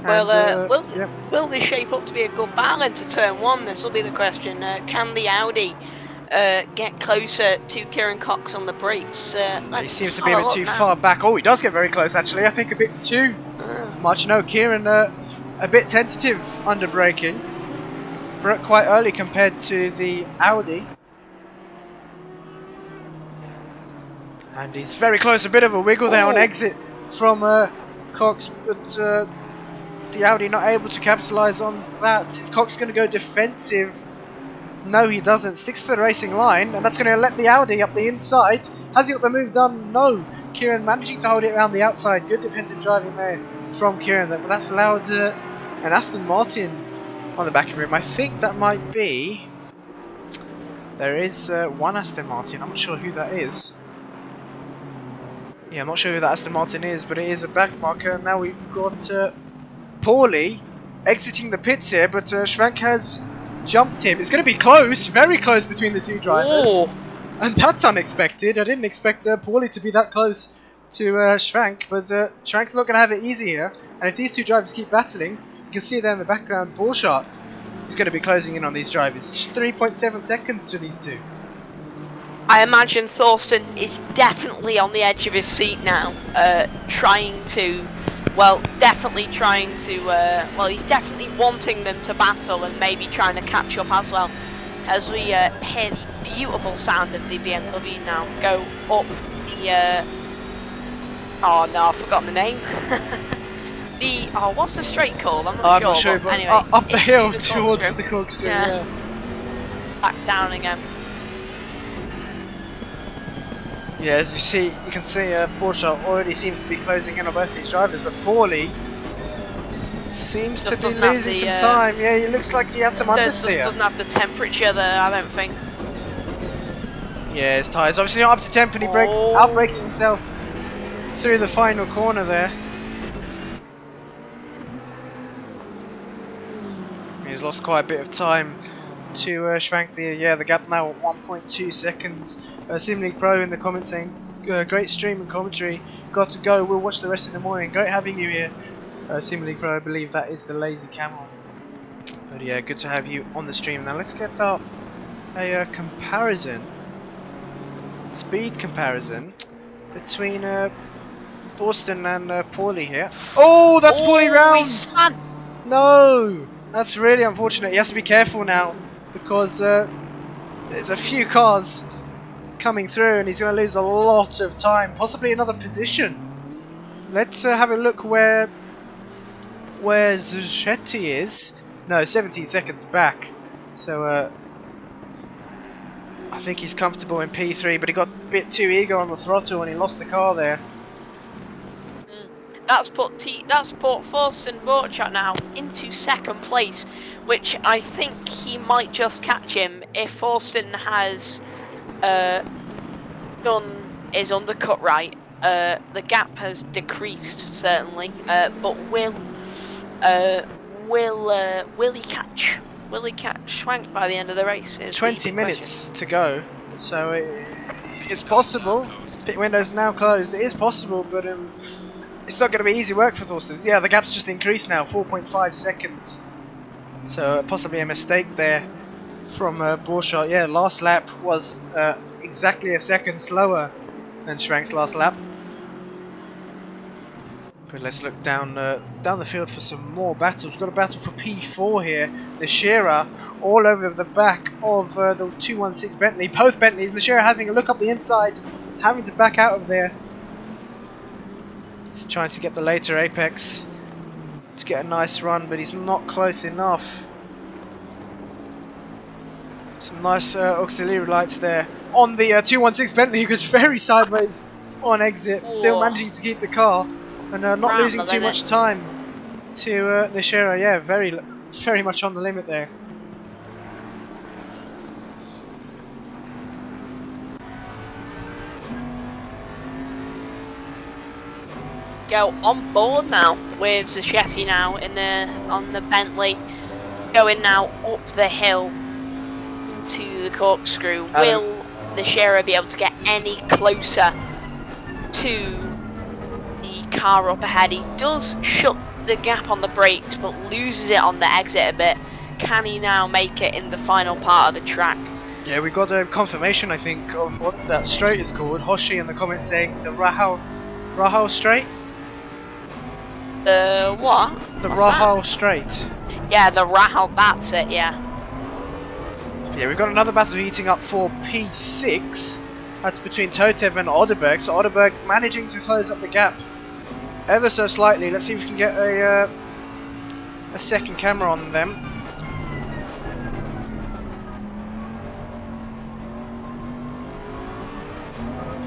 Well, and, will this shape up to be a good battle into turn 1? This will be the question. Can the Audi get closer to Kieran Cox on the brakes? He seems to be a bit too far back. Oh, he does get very close actually. I think a bit too much. No, Kieran a bit tentative under braking. Broke quite early compared to the Audi. And he's very close. A bit of a wiggle there on exit from Cox, but the Audi not able to capitalise on that. Is Cox going to go defensive? No, he doesn't. Sticks to the racing line, and that's going to let the Audi up the inside. Has he got the move done? No. Kieran managing to hold it around the outside. Good defensive driving there from Kieran, but that's allowed an Aston Martin on the back of him. I think that might be... There is one Aston Martin. I'm not sure who that is. Yeah, I'm not sure who that Aston Martin is, but it is a back marker. Now we've got Paulie exiting the pits here, but Schwank has jumped him. It's going to be close, very close between the two drivers. Oh. And that's unexpected. I didn't expect Paulie to be that close to Schwank, but Schwank's not going to have it easy here. And if these two drivers keep battling, you can see there in the background, Borchardt is going to be closing in on these drivers. Just 3.7 seconds to these two. I imagine Thorsten is definitely on the edge of his seat now, trying to, well, he's definitely wanting them to battle and maybe trying to catch up as well. As we hear the beautiful sound of the BMW now go up the, oh no, I've forgotten the name. What's the straight called? I'm not sure, but anyway, up the hill towards the corkscrew. Yeah. Back down again. Yeah, as you can see Borchardt already seems to be closing in on both these drivers, but Paulie seems to be losing some time. Yeah, it looks like he has some understeer. Doesn't have the temperature there, I don't think. Yeah, his tyres obviously not up to temp, and he outbrakes himself through the final corner there. He's lost quite a bit of time to Schwank there. Yeah, the gap now at 1.2 seconds. SimLeague Pro in the comments saying, great stream and commentary, got to go, we'll watch the rest of the morning. Great having you here. SimLeague Pro, I believe that is the lazy camel. But yeah, good to have you on the stream. Now let's get up a comparison, speed comparison between Thorsten and Paulie here. Oh, that's Paulie round! No! That's really unfortunate. He has to be careful now because there's a few cars coming through and he's going to lose a lot of time, possibly another position. Let's have a look where Zuschetti is. No, 17 seconds back. So I think he's comfortable in P3, but he got a bit too eager on the throttle and he lost the car there. That's put Thorsten Borchardt now into second place, which I think he might just catch him if Thorsten has done his undercut right. The gap has decreased certainly, but will he catch Schwank by the end of the race? 20 minutes to go, so it's possible. Pit window's now closed. It is possible, but it's not going to be easy work for Thorsten. Yeah, the gap's just increased now, 4.5 seconds. So possibly a mistake there from Borchardt. Yeah, last lap was exactly a second slower than Schwank's last lap. But let's look down the field for some more battles. We've got a battle for P4 here. The Shearer all over the back of the 216 Bentley. Both Bentleys. The Shearer having a look up the inside, having to back out of there. He's trying to get the later apex to get a nice run, but he's not close enough. Some nice auxiliary lights there on the 216 Bentley, who goes very sideways on exit, still managing to keep the car and not losing too much time to the Shearer. Yeah, very much on the limit there. Go on board now with Zuschetti now on the Bentley, going now up the hill to the corkscrew. Will the Shearer be able to get any closer to the car up ahead? He does shut the gap on the brakes but loses it on the exit a bit. Can he now make it in the final part of the track? Yeah, we got a confirmation I think of what that straight is called. Hoshi in the comments saying the Rahal straight. The what? The Rahal straight. Yeah, the Rahal, that's it, yeah. Yeah, we've got another battle heating up for P6. That's between Totev and Oderberg. So Oderberg managing to close up the gap ever so slightly. Let's see if we can get a second camera on them.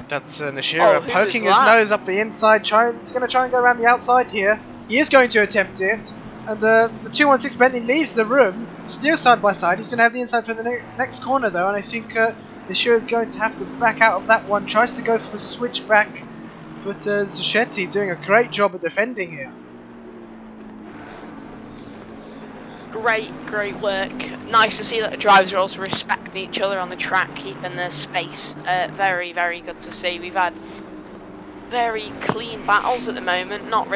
That's Nishira poking his nose up the inside. He's going to try and go around the outside here. He is going to attempt it. And the 216 Bentley leaves the room, still side by side. He's going to have the inside for the next corner though, and I think Nishira is going to have to back out of that one. Tries to go for the switch back, but Zachetti doing a great job of defending here. Great work. Nice to see that the drivers are also respecting each other on the track, keeping their space. Very good to see. We've had very clean battles at the moment. Not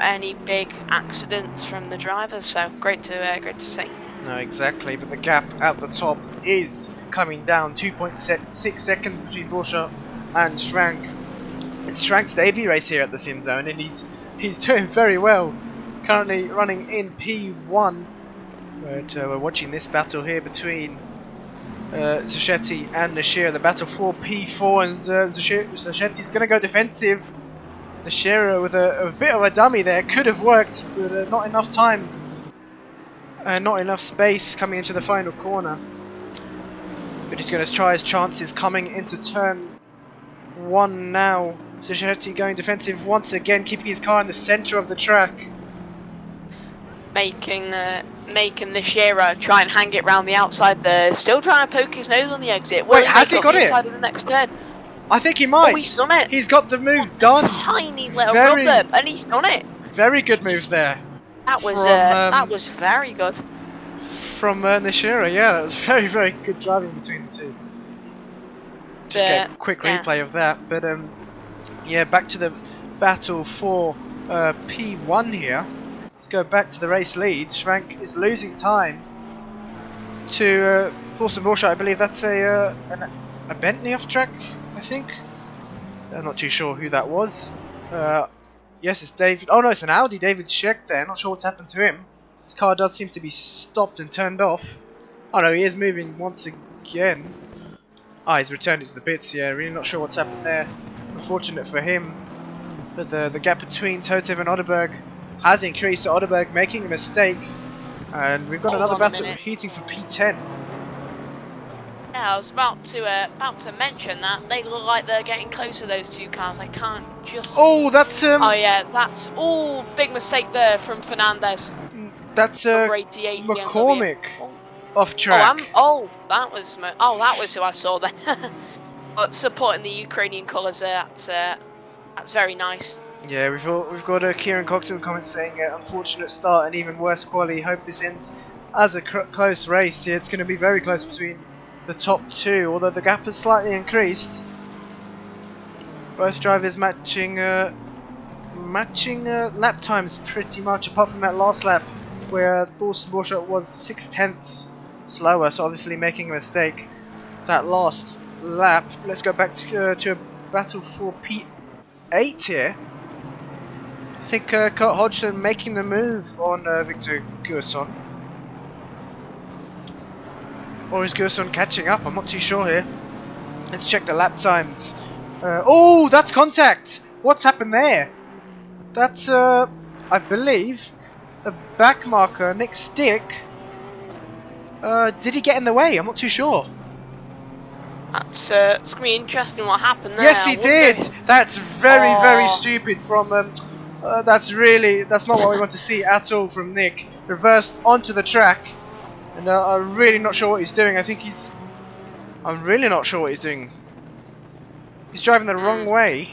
any big accidents from the drivers. So great to see. No, exactly. But the gap at the top is coming down. 2.6 seconds between Borchardt and Schrank. It's Schrank's debut race here at the SimZone, and he's doing very well. Currently running in P1, but we're watching this battle here between Zachetti and Nishira, the battle for P4, and Zachetti's going to go defensive. Nishira with a bit of a dummy there, could have worked, but not enough time, not enough space coming into the final corner. But he's going to try his chances coming into turn 1 now. Zachetti going defensive once again, keeping his car in the centre of the track. Making Nishira try and hang it round the outside there. Still trying to poke his nose on the exit. Wait, has he got it? Inside of the next turn. I think he might. Oh, he's done it. He's got the move done. Tiny little rubber, and he's done it. Very good move there. That was very good. From Nishira, yeah, that was very good driving between the two. Just get a quick replay of that, but yeah, back to the battle for P1 here. Let's go back to the race lead. Schrank is losing time to Borchardt. I believe that's a Bentley off track, I think. I'm not too sure who that was. Yes, it's David. Oh no, it's an Audi. David Scheck there. Not sure what's happened to him. His car does seem to be stopped and turned off. Oh no, he is moving once again. Ah, he's returned it to the pits. Yeah, really not sure what's happened there. Unfortunate for him. But the gap between Totev and Otterberg has increased. So Otterberg making a mistake, and we've got another battle heating for P10. Yeah, I was about to mention that they look like they're getting closer. Those two cars. I can't just. Oh, that's Oh yeah, that's big mistake there from Fernandez. That's McCormick off track. That was who I saw there. But supporting the Ukrainian colours there, that's very nice. Yeah, we've got Kieran Cox in the comments saying unfortunate start and even worse quality. Hope this ends as a close race. Yeah, it's going to be very close between the top two, although the gap has slightly increased. Both drivers matching lap times pretty much, apart from that last lap where Borchardt was 6/10 slower, so obviously making a mistake that last lap. Let's go back to a battle for P8 here. I think Kurt Hodgson making the move on Victor Gerson. Or is Gerson catching up? I'm not too sure here. Let's check the lap times. Oh, that's contact! What's happened there? That's, I believe, a back marker. Nick Stick. Did he get in the way? I'm not too sure. It's going to be interesting what happened there. Yes, he did! That's very stupid from... that's not what we want to see at all from Nick. Reversed onto the track. And I'm really not sure what he's doing. I'm really not sure what he's doing. He's driving the wrong way.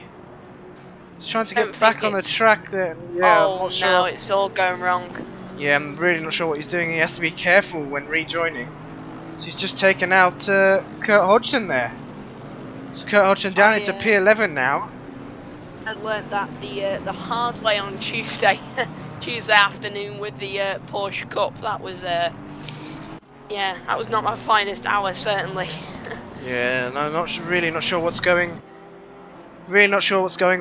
He's trying to get back on the track there. Yeah, I'm not sure. No, it's all going wrong. Yeah, I'm really not sure what he's doing. He has to be careful when rejoining. So he's just taken out Kurt Hodgson there. So Kurt Hodgson down into P11 now. I learned that the hard way on Tuesday afternoon with the Porsche Cup. That was that was not my finest hour, certainly. Yeah, no, really not sure what's going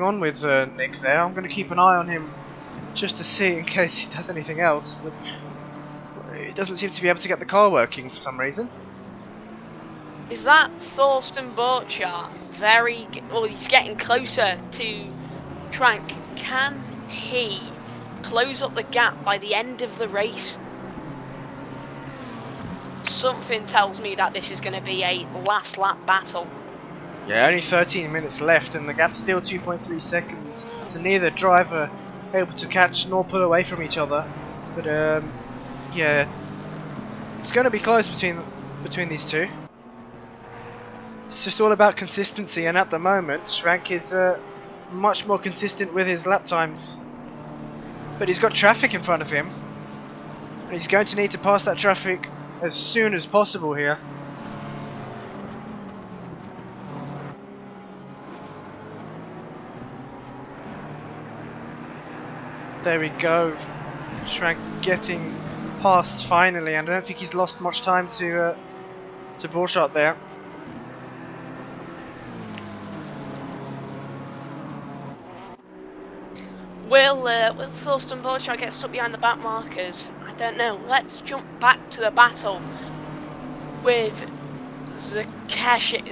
on with Nick there. I'm going to keep an eye on him just to see in case he does anything else. But he doesn't seem to be able to get the car working for some reason. Is that Thorsten Borchardt? He's getting closer to Schrank. Can he close up the gap by the end of the race? Something tells me that this is going to be a last lap battle. Yeah, only 13 minutes left and the gap's still 2.3 seconds. So neither driver able to catch nor pull away from each other. But yeah, it's going to be close between these two. It's just all about consistency, and at the moment, Schrank is much more consistent with his lap times. But he's got traffic in front of him, and he's going to need to pass that traffic as soon as possible here. There we go. Schrank getting past finally, and I don't think he's lost much time to Borchardt there. Will Thorsten Borchardt get stuck behind the back markers? I don't know. Let's jump back to the battle with Zakechi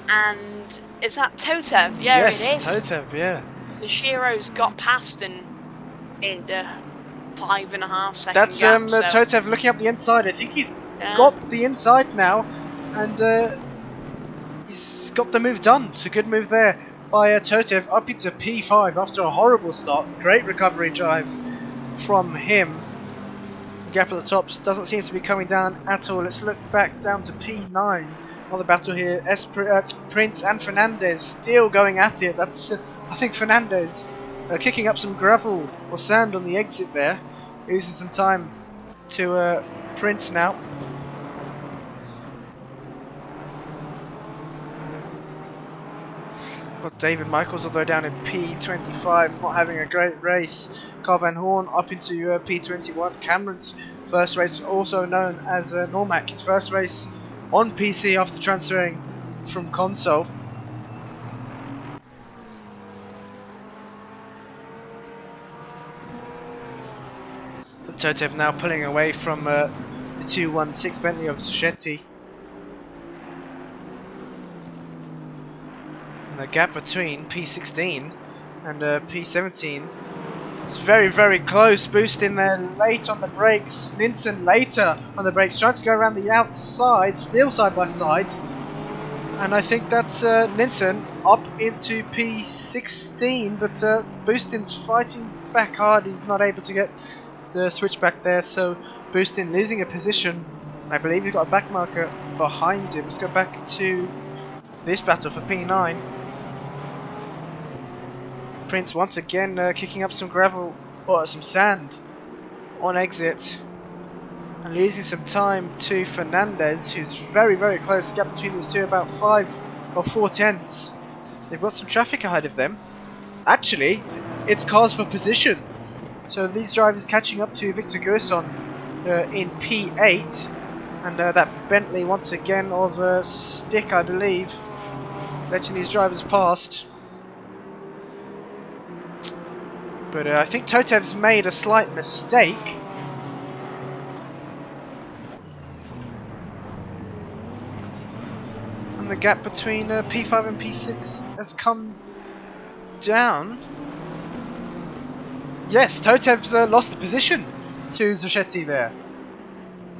and is that Totev? Yeah, yes, it is. Totev, yeah. The Shiro's got past in 5.5 seconds. That's gap, so. Totev looking up the inside. I think he's got the inside now, and he's got the move done. It's a good move there by Totev up into P5 after a horrible start. Great recovery drive from him. The gap at the top doesn't seem to be coming down at all. Let's look back down to P9 on the battle here. Prince and Fernandez still going at it. That's I think Fernandez kicking up some gravel or sand on the exit there, losing some time to Prince now. Got David Michaels all the way down in P25, not having a great race. Carl Van Horn up into P21. Cameron's first race, also known as Normac, his first race on PC after transferring from console. Totev now pulling away from the 216 Bentley of Suchetti. The gap between P16 and P17 is very, very close. Boost in there late on the brakes. Linson later on the brakes, trying to go around the outside, still side by side. And I think that's Linson up into P16, but Boostin's fighting back hard. He's not able to get the switch back there, so Boostin losing a position. I believe we've got a back marker behind him. Let's go back to this battle for P9. Prince once again kicking up some gravel or some sand on exit and losing some time to Fernandez, who's very, very close. The gap between these two about 5 or 4 tenths. They've got some traffic ahead of them. Actually, it's cars for position. So these drivers catching up to Victor Gerson in P8, and that Bentley once again of Stick, I believe, letting these drivers past. But I think Totev's made a slight mistake. And the gap between P5 and P6 has come down. Yes, Totev's lost the position to Zuchetti there.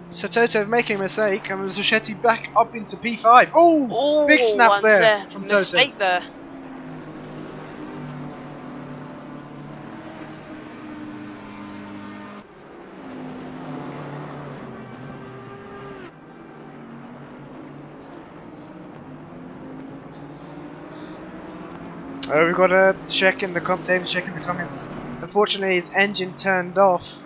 So Totev making a mistake, and Zuchetti back up into P5. Oh, big snap there from Totev. Mistake there. We've got a check in the David check in the comments. Unfortunately, his engine turned off.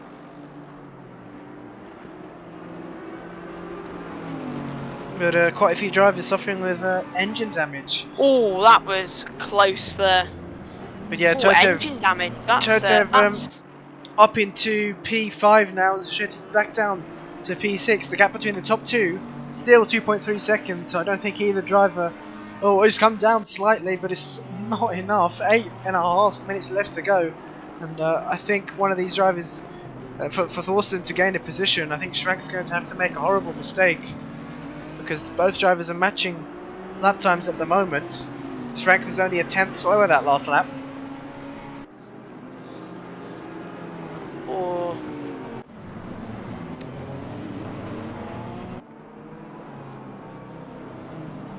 But quite a few drivers suffering with engine damage. Oh, that was close there. But yeah, engine damage. That's up into P5 now, and Zuchetti back down to P6. The gap between the top two still 2.3 seconds. So I don't think either driver. Oh, it's come down slightly, but it's not enough. 8.5 minutes left to go. And I think one of these drivers, for Thorsten to gain a position, I think Schrank's going to have to make a horrible mistake. Because both drivers are matching lap times at the moment. Schrank was only a tenth slower that last lap. Oh.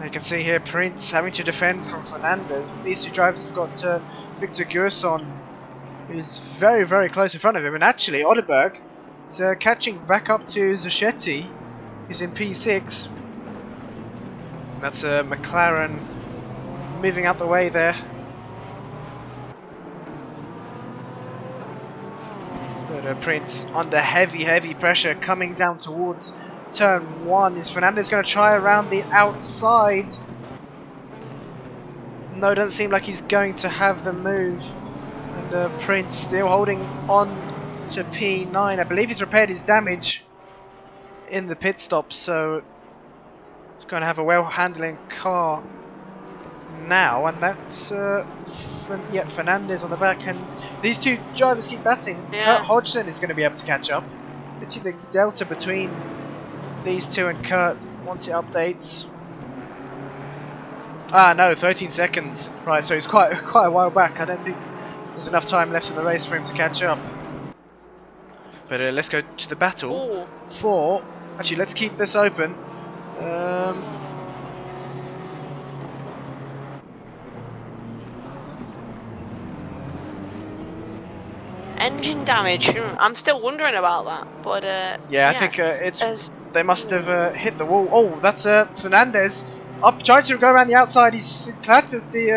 You can see here Prince having to defend from Fernandez. These two drivers have got Victor Gerson, who's very, very close in front of him. And actually, Oderberg is catching back up to Zachetti, who's in P6. That's McLaren moving out the way there. But Prince under heavy pressure coming down towards turn 1. Is Fernandez going to try around the outside? No, doesn't seem like he's going to have the move. And Prince still holding on to P9. I believe he's repaired his damage in the pit stop, so he's going to have a well-handling car now. And that's Fernandez on the back. And these two drivers keep batting. Yeah. Kurt Hodgson is going to be able to catch up. Let's see the delta between these two and Kurt once it updates. Ah, no, 13 seconds. Right, so he's quite a while back. I don't think there's enough time left in the race for him to catch up. But let's go to the battle for... Actually, let's keep this open. Engine damage. I'm still wondering about that, but yeah, I think they must have hit the wall. Oh, that's Fernandez up, trying to go around the outside. He's collected the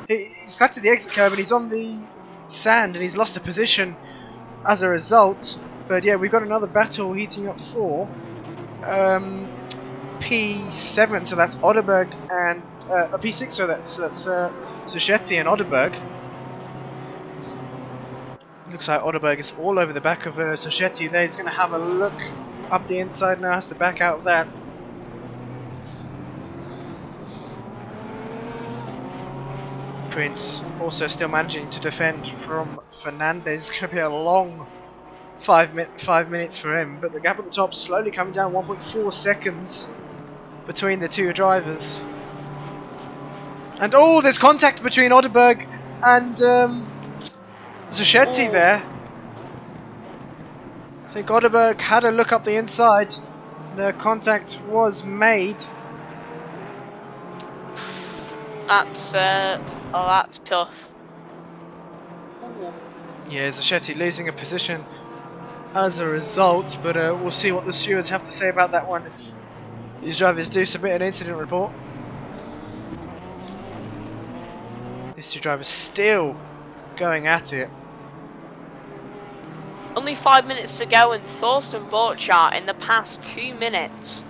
exit curb, and he's on the sand, and he's lost a position as a result. But yeah, we've got another battle heating up for P7, so that's Oderberg, and P6, so that's Zachetti and Oderberg. Looks like Oderberg is all over the back of Zachetti there. He's going to have a look up the inside now, has to back out of that. Prince also still managing to defend from Fernandez. It's going to be a long 5 minutes for him, but the gap at the top slowly coming down, 1.4 seconds between the two drivers. And oh, there's contact between Oderberg and Zachetti there. I think Oderberg had a look up the inside. The contact was made. That's tough. Ooh. Yeah, Zachetti losing a position as a result, but we'll see what the stewards have to say about that one if these drivers do submit an incident report. These two drivers still going at it. Only 5 minutes to go, and DeHuisRocker in the past 2 minutes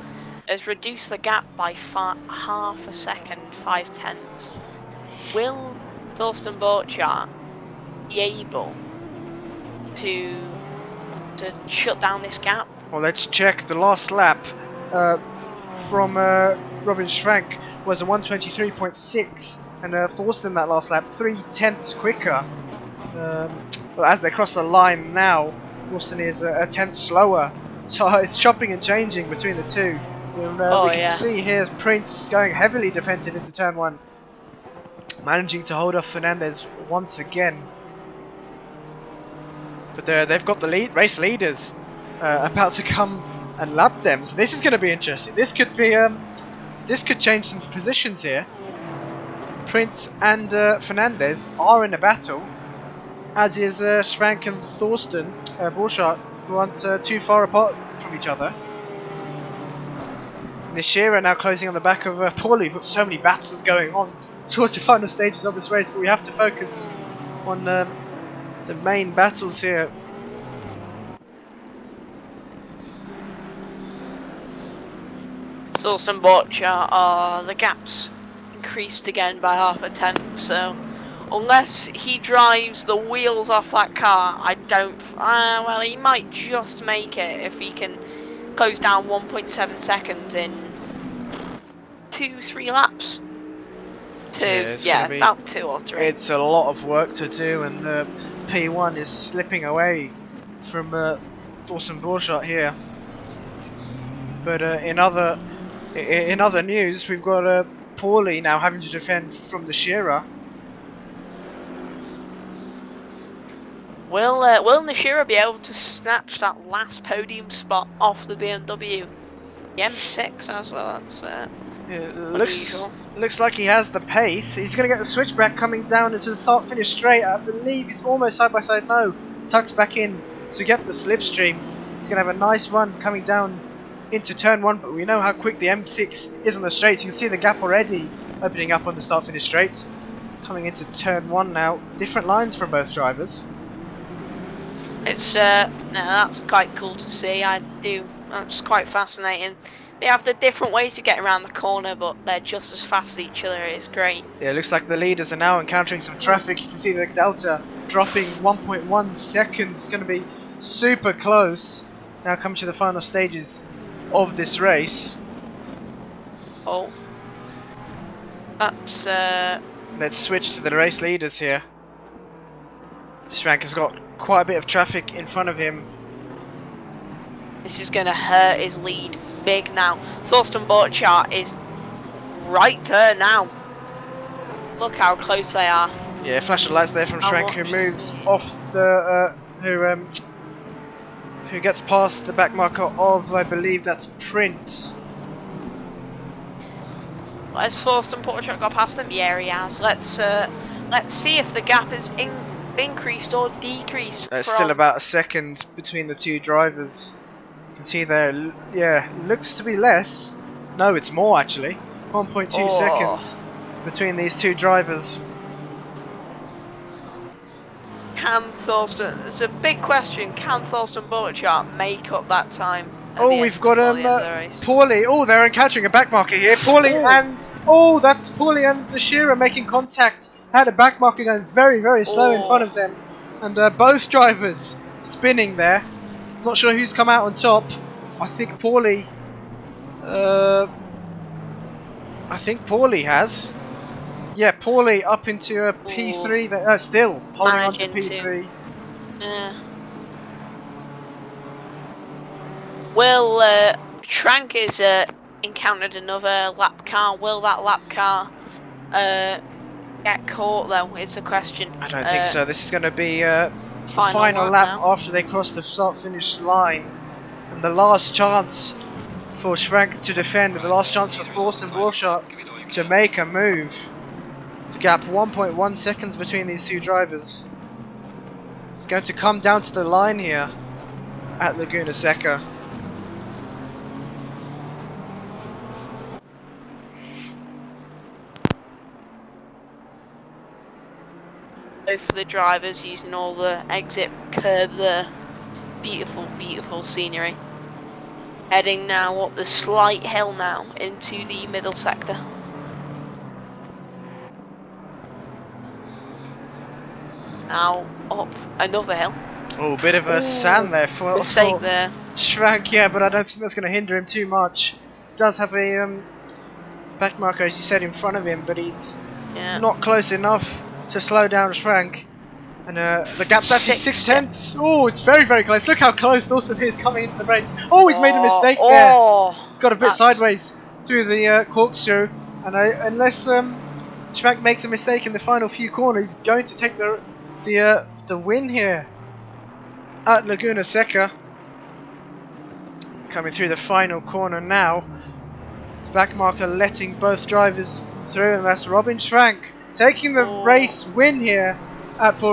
has reduced the gap by half a second, 5/10. Will DeHuisRocker be able to shut down this gap? Well, let's check the last lap from Robin Schrank was a 1:23.6, and Thorsten that last lap 0.3 quicker. But as they cross the line now, Thorsten is a tenth slower, so it's chopping and changing between the two. And, we can see here Prince going heavily defensive into turn 1, managing to hold off Fernandez once again. But they've got the race leaders about to come and lap them, so this is going to be interesting. This could be this could change some positions here. Prince and Fernandez are in a battle, as is Schrank and Thorsten. Borchardt, who aren't too far apart from each other. Nishira now closing on the back of Paulie. We've got so many battles going on towards the final stages of this race, but we have to focus on the main battles here. Thorsten Borchardt, the gaps increased again by half a tenth, so unless he drives the wheels off that car, I don't... well, he might just make it if he can close down 1.7 seconds in 2-3 laps. About 2 or 3. It's a lot of work to do, and P1 is slipping away from Thorsten Borchardt here. But in other news, we've got Paulie now having to defend from the Shearer. Will Nishira be able to snatch that last podium spot off the BMW? The M6 as well. That's it looks like he has the pace. He's going to get the switchback coming down into the start-finish straight. I believe he's almost side by side. No, tucks back in to get the slipstream. He's going to have a nice run coming down into turn 1, but we know how quick the M6 is on the straights. You can see the gap already opening up on the start-finish straights. Coming into turn 1 now. Different lines from both drivers. It's no, that's quite cool to see. I do. That's quite fascinating. They have the different ways to get around the corner, but they're just as fast as each other. It's great. Yeah, it looks like the leaders are now encountering some traffic. You can see the delta dropping 1.1 seconds. It's going to be super close. Now coming to the final stages of this race. Oh. That's Let's switch to the race leaders here. Schrank has got quite a bit of traffic in front of him. This is going to hurt his lead big now. T.Borchardt is right there now. Look how close they are. Yeah, flash of lights there from Schrank, who moves off the who gets past the back marker of, I believe that's Prince. Has T.Borchardt got past him? Yeah, he has. Let's see if the gap is increased or decreased. It's still about a second between the two drivers. You can see there, yeah, looks to be less. No, it's more actually. 1.2 seconds between these two drivers. It's a big question. Can T.Borchardt make up that time? Oh, we've got Paulie. Oh, they're encountering a back marker here. Paulie and that's Paulie and Nashira making contact. Had a back marker going very, very slow in front of them, and both drivers spinning there. Not sure who's come out on top. I think Paulie. Has. Yeah, Paulie up into a P3. That still holding on to P3. Will Schrank is encountered another lap car. Will that lap car get caught though? It's a question. I don't think so. This is going to be final lap after they cross the start-finish line, and the last chance for Schrank to defend, the last chance for T.Borchardt to make a move. The gap 1.1 seconds between these two drivers. It's going to come down to the line here at Laguna Seca. Both of the drivers using all the exit curb there. Beautiful, beautiful scenery. Heading now up the slight hill now into the middle sector. Now up another hill. Oh, bit of a sand there for there. Schrank, yeah, but I don't think that's going to hinder him too much. Does have a back marker, as you said, in front of him, but he's not close enough to slow down Schrank. And the gap's actually 6/10. Oh, it's very, very close. Look how close Dawson is coming into the brakes. Oh, he's made a mistake there. He's got a bit sideways through the corkscrew. And unless Schrank makes a mistake in the final few corners, he's going to take the win here at Laguna Seca. Coming through the final corner now. The back marker letting both drivers through, and that's Robin Schrank taking the race win here at to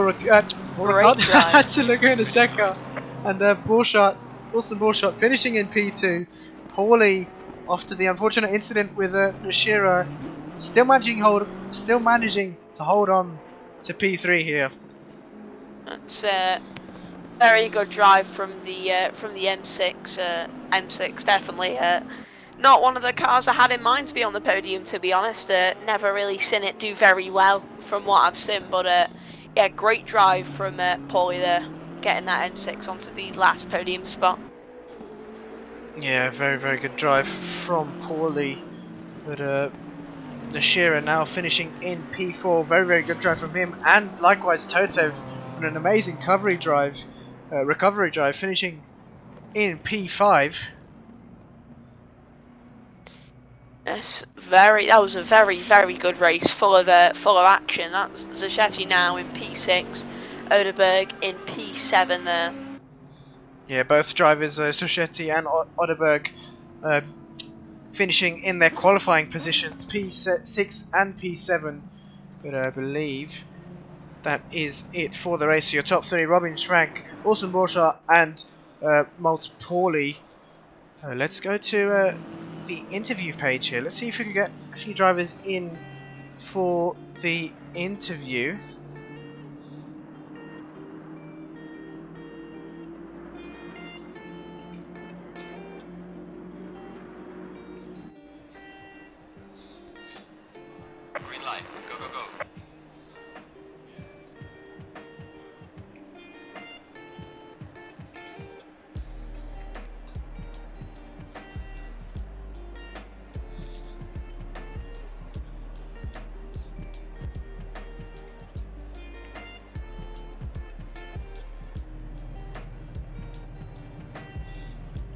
Laguna Seca, and T.Borchardt finishing in P2. Paulie, after the unfortunate incident with Nashira, still managing to hold on to P3 here. That's a very good drive from the M6. M6 definitely not one of the cars I had in mind to be on the podium, to be honest. Never really seen it do very well from what I've seen, but yeah, great drive from Paulie there, getting that M6 onto the last podium spot. Yeah, very, very good drive from Paulie, but Nashira now finishing in P4. Very, very good drive from him, and likewise Totev on an amazing recovery drive, finishing in P5. Yes, that was a very, very good race, full of action. That's Zachetti now in P6, Oderberg in P7 there. Yeah, both drivers, Zachetti and Oderberg, finishing in their qualifying positions, P6 and P7. But I believe that is it for the race. So your top 3, Robin Schrank, T.Borchardt and Molt Pauly. Let's go to the interview page here. Let's see if we can get a few drivers in for the interview. Green light, go, go, go.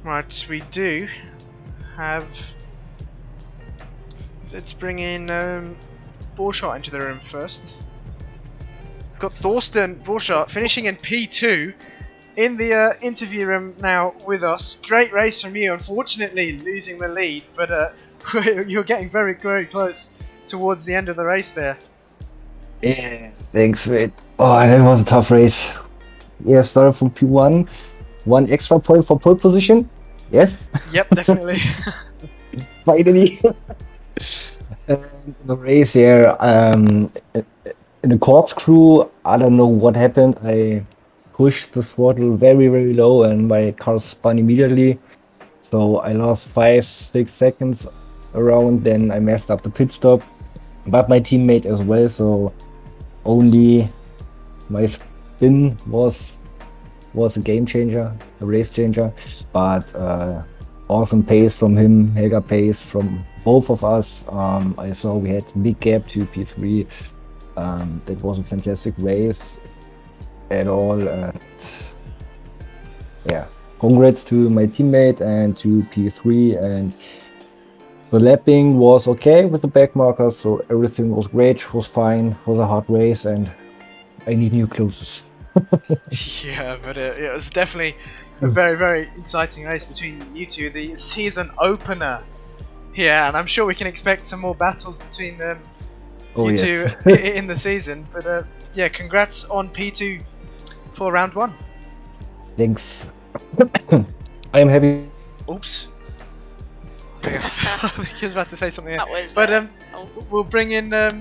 Right, we do have... Let's bring in Borchardt into the room first. We've got Thorsten Borchardt finishing in P2 in the interview room now with us. Great race from you, unfortunately losing the lead, but you're getting very, very close towards the end of the race there. Yeah, thanks, mate. Oh, that was a tough race. Yeah, started from P1. 1 extra point for pole position. Yes. Yep, definitely. Finally. And the race here, in the corkscrew, I don't know what happened. I pushed the throttle very, very low and my car spun immediately. So I lost 5-6 seconds around. Then I messed up the pit stop, but my teammate as well. So only my spin was a game changer, a race changer, but awesome pace from him, Helga pace from both of us. I saw we had big gap to P3. That was a fantastic race at all. Yeah, congrats to my teammate and to P3, and the lapping was okay with the back marker, so everything was great, was fine. It was a hard race and I need new clothes. Yeah, but it was definitely a very, very exciting race between you two. The season opener here, and I'm sure we can expect some more battles between you two in the season. But yeah, congrats on P2 for round 1. Thanks. I am happy. Oops. I think he was about to say something there. That was, but we'll bring in our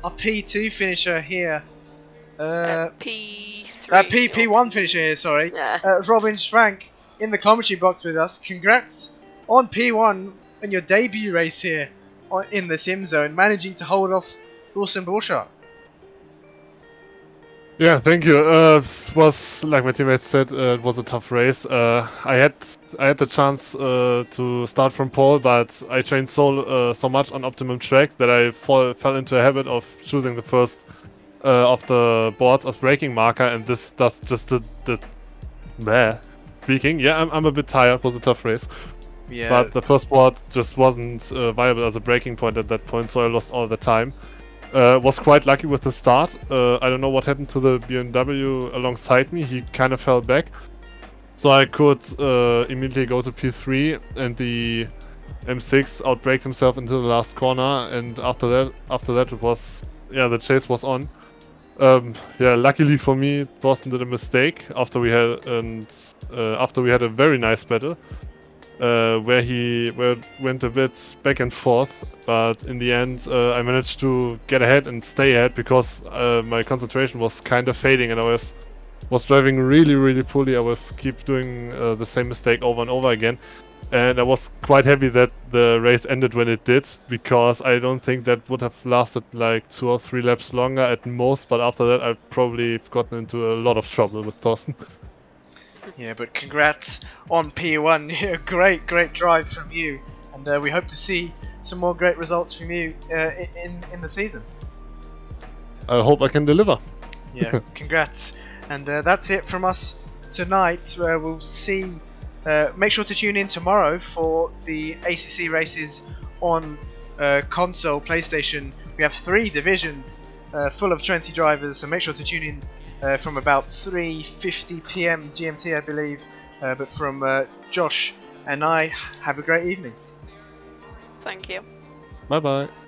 P2 finisher here. P3. P1 finisher here, sorry. Yeah. Robin Schrank in the commentary box with us. Congrats on P1 and your debut race here in the SimZone, managing to hold off T.Borchardt. Yeah, thank you. It was, like my teammates said, it was a tough race. I had the chance to start from pole, but I trained so much on optimum track that I fell into a habit of choosing the first of the boards as braking marker, and this does just the speaking. Yeah, I'm a bit tired. It was a tough race. Yeah. But the first board just wasn't viable as a braking point at that point, so I lost all the time. Was quite lucky with the start. I don't know what happened to the BMW alongside me. He kind of fell back, so I could immediately go to P3, and the M6 outbraked himself into the last corner. And after that, it was, yeah, the chase was on. Yeah, luckily for me, Thorsten did a mistake after we had a very nice battle. Where he went a bit back and forth, but in the end I managed to get ahead and stay ahead because my concentration was kind of fading, and I was driving really, really poorly. I was keep doing the same mistake over and over again, and I was quite happy that the race ended when it did, because I don't think that would have lasted like 2 or 3 laps longer at most. But after that, I'd probably gotten into a lot of trouble with Thorsten. Yeah, but congrats on P1. Great drive from you, and we hope to see some more great results from you in the season. I hope I can deliver. Yeah, congrats. And that's it from us tonight. We'll see. Make sure to tune in tomorrow for the ACC races on console, PlayStation. We have 3 divisions full of 20 drivers, so make sure to tune in. From about 3:50 PM GMT, I believe. But from Josh and I, have a great evening. Thank you. Bye bye.